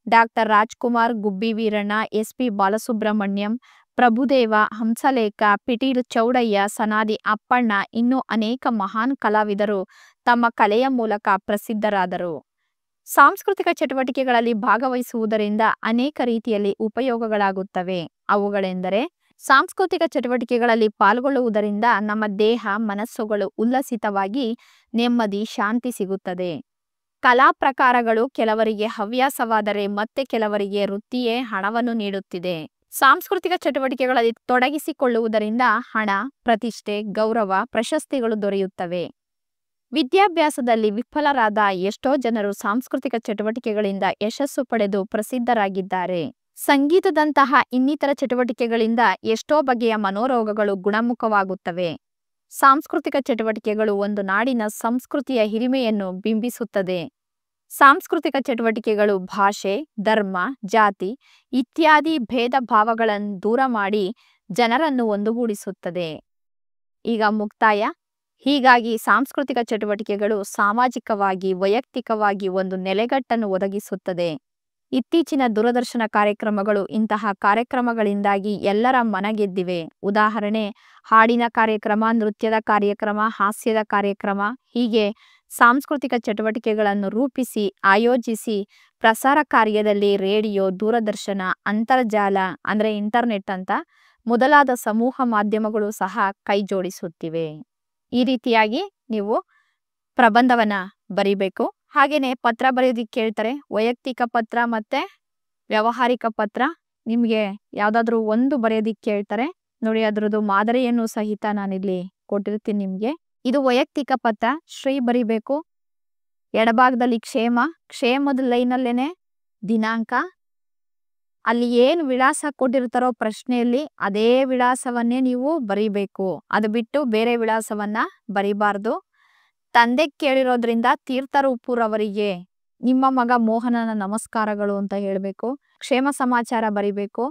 Doctor Rajkumar, Gubbi Veeranna, SP. ಬಾಲಸುಬ್ರಹ್ಮಣ್ಯಂ, ಪ್ರಭುದೇವ, ಹಂಸಲೇಖ, ಪಿಟೀಲು ಚೌಡಯ್ಯ, ಸನಾದಿ ಅಪ್ಪಣ್ಣ, ಇನ್ನೂ ಅನೇಕ ಮಹಾನ್ ಕಲಾವಿದರು ತಮ್ಮ ಕಲೆಯ ಮೂಲಕ ಪ್ರಸಿದ್ಧರಾದರು. ಸಾಂಸ್ಕೃತಿಕ ಚಟುವಟಿಕೆಗಳಲ್ಲಿ ಭಾಗವಹಿಸುವುದರಿಂದ ಅನೇಕ ರೀತಿಯಲ್ಲಿ ಉಪಯೋಗಗಳಾಗುತ್ತವೆ. ಅವುಗಳೆಂದರೆ, ಸಾಂಸ್ಕೃತಿಕ ಚಟುವಟಿಕೆಗಳಲ್ಲಿ ಪಾಲ್ಗೊಳ್ಳುವುದರಿಂದ ನಮ್ಮ ದೇಹ, ಮನಸ್ಸುಗಳು ಉಲ್ಲಸಿತವಾಗಿ ನೆಮ್ಮದಿ, ಶಾಂತಿ ಸಿಗುತ್ತದೆ. ಕಲಾ ಪ್ರಕಾರಗಳು ಕೆಲವರಿಗೆ ಹವ್ಯಾಸವಾದರೆ ಮತ್ತೆ ಕೆಲವರಿಗೆ ವೃತ್ತಿಯೇ ಹಣವನ್ನು ನೀಡುತ್ತಿದೆ. ಸಾಂಸ್ಕೃತಿಕ ಚಟುವಟಿಕೆಗಳಲ್ಲಿ ತೊಡಗಿಸಿಕೊಳ್ಳುವುದರಿಂದ ಹಣ, ಪ್ರತಿಷ್ಠೆ, ಗೌರವ, ಪ್ರಶಸ್ತಿಗಳು ದೊರೆಯುತ್ತವೆ. ವಿದ್ಯಾಭ್ಯಾಸದಲ್ಲಿ ವಿಫಲರಾದ ಎಷ್ಟೋ ಜನರು ಸಾಂಸ್ಕೃತಿಕ ಚಟುವಟಿಕೆಗಳಿಂದ ಯಶಸ್ಸು ಪಡೆದು ಪ್ರಸಿದ್ಧರಾಗಿದ್ದಾರೆ. ಸಂಗೀತದಂತಹ ಇನ್ನಿತರ ಚಟುವಟಿಕೆಗಳಿಂದ ಎಷ್ಟೋ ಬಗೆಯ ಮನೋರೋಗಗಳು ಗುಣಮುಖವಾಗುತ್ತವೆ. ಸಾಂಸ್ಕೃತಿಕ ಚಟುವಟಿಕೆಗಳು ಒಂದು ನಾಡಿನ ಸಂಸ್ಕೃತಿಯ ಹಿರಿಮೆಯನ್ನು ಬಿಂಬಿಸುತ್ತದೆ. ಸಾಂಸ್ಕೃತಿಕ ಚಟುವಟಿಕೆಗಳು ಭಾಷೆ, ಧರ್ಮ, ಜಾತಿ ಇತ್ಯಾದಿ ಭೇದ ಭಾವಗಳನ್ನು ದೂರ ಮಾಡಿ ಜನರನ್ನು ಒಂದುಗೂಡಿಸುತ್ತದೆ. ಈಗ ಮುಕ್ತಾಯ. ಹೀಗಾಗಿ ಸಾಂಸ್ಕೃತಿಕ ಚಟುವಟಿಕೆಗಳು ಸಾಮಾಜಿಕವಾಗಿ, ವೈಯಕ್ತಿಕವಾಗಿ ಒಂದು ನೆಲೆಗಟ್ಟನ್ನು ಒದಗಿಸುತ್ತದೆ. ಇತ್ತೀಚಿನ ದೂರದರ್ಶನ ಕಾರ್ಯಕ್ರಮಗಳು ಇಂತಹ ಕಾರ್ಯಕ್ರಮಗಳಿಂದಾಗಿ ಎಲ್ಲರ ಮನಗೆದ್ದಿವೆ. ಉದಾಹರಣೆ, ಹಾಡಿನ ಕಾರ್ಯಕ್ರಮ, ನೃತ್ಯದ ಕಾರ್ಯಕ್ರಮ, ಹಾಸ್ಯದ ಕಾರ್ಯಕ್ರಮ ಹೀಗೆ ಸಾಂಸ್ಕೃತಿಕ ಚಟುವಟಿಕೆಗಳನ್ನು ರೂಪಿಸಿ, ಆಯೋಜಿಸಿ ಪ್ರಸಾರ ಕಾರ್ಯದಲ್ಲಿ ರೇಡಿಯೋ, ದೂರದರ್ಶನ, ಅಂತರ್ಜಾಲ ಅಂದರೆ ಇಂಟರ್ನೆಟ್ ಅಂತ ಮೊದಲಾದ ಸಮೂಹ ಮಾಧ್ಯಮಗಳು ಸಹ ಕೈಜೋಡಿಸುತ್ತಿವೆ. ಈ ರೀತಿಯಾಗಿ ನೀವು ಪ್ರಬಂಧವನ್ನ ಬರಿಬೇಕು. ಹಾಗೇನೆ ಪತ್ರ ಬರೆಯೋದಿಕ್ಕೆ ಕೇಳ್ತಾರೆ. ವೈಯಕ್ತಿಕ ಪತ್ರ ಮತ್ತೆ ವ್ಯಾವಹಾರಿಕ ಪತ್ರ. ನಿಮಗೆ ಯಾವುದಾದ್ರೂ ಒಂದು ಬರೆಯೋದಿಕ್ಕೆ ಕೇಳ್ತಾರೆ. ನೋಡಿ, ಅದರದ್ದು ಮಾದರಿಯನ್ನು ಸಹಿತ ನಾನಿಲ್ಲಿ ಕೊಟ್ಟಿರ್ತೀನಿ ನಿಮಗೆ. ಇದು ವೈಯಕ್ತಿಕ ಪತ್ರ. ಶ್ರೀ ಬರಿಬೇಕು. ಎಡಭಾಗದಲ್ಲಿ ಕ್ಷೇಮ, ಕ್ಷೇಮದ ಲೈನಲ್ಲೇನೆ ದಿನಾಂಕ, ಅಲ್ಲಿ ಏನು ವಿಳಾಸ ಕೊಟ್ಟಿರ್ತಾರೋ ಪ್ರಶ್ನೆಯಲ್ಲಿ ಅದೇ ವಿಳಾಸವನ್ನೇ ನೀವು ಬರಿಬೇಕು. ಅದು ಬಿಟ್ಟು ಬೇರೆ ವಿಳಾಸವನ್ನ ಬರಿಬಾರ್ದು. ತಂದೆ ಕೇಳಿರೋದ್ರಿಂದ ತೀರ್ಥರೂಪುರ್ ಅವರಿಗೆ ನಿಮ್ಮ ಮಗ ಮೋಹನನ ನಮಸ್ಕಾರಗಳು ಅಂತ ಹೇಳಬೇಕು. ಕ್ಷೇಮ ಸಮಾಚಾರ ಬರಿಬೇಕು.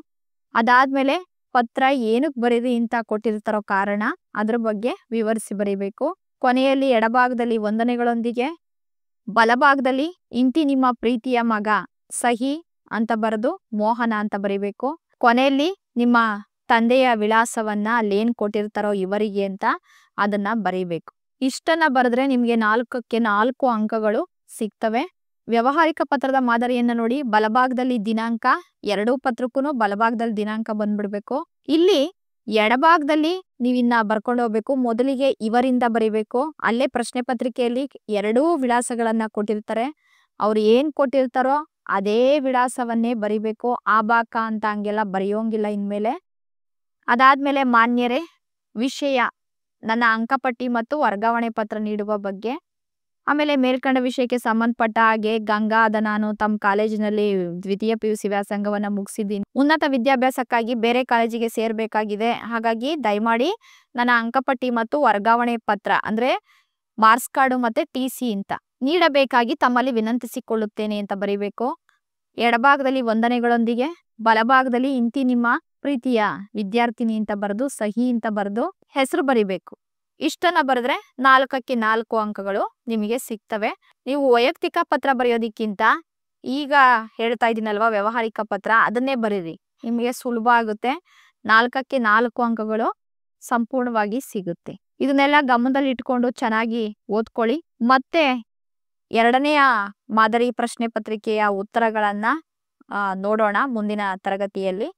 ಅದಾದ್ಮೇಲೆ ಪತ್ರ ಏನಕ್ಕೆ ಬರೀರಿ ಅಂತ ಕೊಟ್ಟಿರ್ತಾರೋ ಕಾರಣ, ಅದ್ರ ಬಗ್ಗೆ ವಿವರಿಸಿ ಬರಿಬೇಕು. ಕೊನೆಯಲ್ಲಿ ಎಡಭಾಗದಲ್ಲಿ ವಂದನೆಗಳೊಂದಿಗೆ, ಬಲಭಾಗದಲ್ಲಿ ಇಂತಿ ನಿಮ್ಮ ಪ್ರೀತಿಯ ಮಗ ಸಹಿ ಅಂತ ಬರೆದು ಮೋಹನ ಅಂತ ಬರಿಬೇಕು. ಕೊನೆಯಲ್ಲಿ ನಿಮ್ಮ ತಂದೆಯ ವಿಳಾಸವನ್ನ ಅಲ್ಲೇನ್ ಕೊಟ್ಟಿರ್ತಾರೋ ಇವರಿಗೆ ಅಂತ ಅದನ್ನ ಬರಿಬೇಕು. ಇಷ್ಟನ್ನ ಬರೆದ್ರೆ ನಿಮ್ಗೆ 4ಕ್ಕೆ 4 ಅಂಕಗಳು ಸಿಗ್ತವೆ. ವ್ಯಾವಹಾರಿಕ ಪತ್ರದ ಮಾದರಿಯನ್ನ ನೋಡಿ. ಬಲಭಾಗದಲ್ಲಿ ದಿನಾಂಕ, ಎರಡೂ ಪತ್ರಕ್ಕೂ ಬಲಭಾಗದಲ್ಲಿ ದಿನಾಂಕ ಬಂದ್ಬಿಡ್ಬೇಕು. ಇಲ್ಲಿ ಎಡಭಾಗದಲ್ಲಿ ನೀವಿನ್ನ ಬರ್ಕೊಂಡು ಹೋಗ್ಬೇಕು. ಮೊದಲಿಗೆ ಇವರಿಂದ ಬರಿಬೇಕು. ಅಲ್ಲೇ ಪ್ರಶ್ನೆ ಪತ್ರಿಕೆಯಲ್ಲಿ ಎರಡೂ ವಿಳಾಸಗಳನ್ನ ಕೊಟ್ಟಿರ್ತಾರೆ. ಅವ್ರು ಏನ್ ಕೊಟ್ಟಿರ್ತಾರೋ ಅದೇ ವಿಳಾಸವನ್ನೇ ಬರಿಬೇಕು. ಆ ಬಾಕ ಅಂತ ಹಂಗೆಲ್ಲ ಬರೆಯೋಂಗಿಲ್ಲ ಇನ್ಮೇಲೆ. ಅದಾದ್ಮೇಲೆ ಮಾನ್ಯರೇ, ವಿಷಯ ನನ್ನ ಅಂಕಪಟ್ಟಿ ಮತ್ತು ವರ್ಗಾವಣೆ ಪತ್ರ ನೀಡುವ ಬಗ್ಗೆ. ಆಮೇಲೆ ಮೇಲ್ಕಂಡ ವಿಷಯಕ್ಕೆ ಸಂಬಂಧಪಟ್ಟ ಹಾಗೆ ಗಂಗಾದ ನಾನು ತಮ್ಮ ಕಾಲೇಜಿನಲ್ಲಿ ದ್ವಿತೀಯ PUC ವ್ಯಾಸಂಗವನ್ನ ಮುಗಿಸಿದ್ದೀನಿ. ಉನ್ನತ ವಿದ್ಯಾಭ್ಯಾಸಕ್ಕಾಗಿ ಬೇರೆ ಕಾಲೇಜಿಗೆ ಸೇರ್ಬೇಕಾಗಿದೆ. ಹಾಗಾಗಿ ದಯಮಾಡಿ ನನ್ನ ಅಂಕಪಟ್ಟಿ ಮತ್ತು ವರ್ಗಾವಣೆ ಪತ್ರ ಅಂದ್ರೆ ಮಾರ್ಕ್ಸ್ ಕಾರ್ಡು ಮತ್ತೆ TC ಅಂತ ನೀಡಬೇಕಾಗಿ ತಮ್ಮಲ್ಲಿ ವಿನಂತಿಸಿಕೊಳ್ಳುತ್ತೇನೆ ಅಂತ ಬರಿಬೇಕು. ಎಡಭಾಗದಲ್ಲಿ ವಂದನೆಗಳೊಂದಿಗೆ, ಬಲಭಾಗದಲ್ಲಿ ಇಂತಿ ನಿಮ್ಮ ಪ್ರೀತಿಯ ವಿದ್ಯಾರ್ಥಿನಿ ಅಂತ ಬರೆದು ಸಹಿ ಅಂತ ಬರೆದು ಹೆಸರು ಬರಿಬೇಕು. ಇಷ್ಟನ್ನ ಬರೆದ್ರೆ 4ಕ್ಕೆ 4 ಅಂಕಗಳು ನಿಮಗೆ ಸಿಗ್ತವೆ. ನೀವು ವೈಯಕ್ತಿಕ ಪತ್ರ ಬರೆಯೋದಕ್ಕಿಂತ ಈಗ ಹೇಳ್ತಾ ಇದ್ದೀನಲ್ವಾ ವ್ಯಾವಹಾರಿಕ ಪತ್ರ, ಅದನ್ನೇ ಬರೀರಿ. ನಿಮಗೆ ಸುಲಭ ಆಗುತ್ತೆ. 4ಕ್ಕೆ 4 ಅಂಕಗಳು ಸಂಪೂರ್ಣವಾಗಿ ಸಿಗುತ್ತೆ. ಇದನ್ನೆಲ್ಲ ಗಮನದಲ್ಲಿ ಇಟ್ಕೊಂಡು ಚೆನ್ನಾಗಿ ಓದ್ಕೊಳ್ಳಿ. ಮತ್ತೆ 2ನೆಯ ಮಾದರಿ ಪ್ರಶ್ನೆ ಪತ್ರಿಕೆಯ ಉತ್ತರಗಳನ್ನ ನೋಡೋಣ ಮುಂದಿನ ತರಗತಿಯಲ್ಲಿ.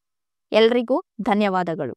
ಎಲ್ರಿಗೂ ಧನ್ಯವಾದಗಳು.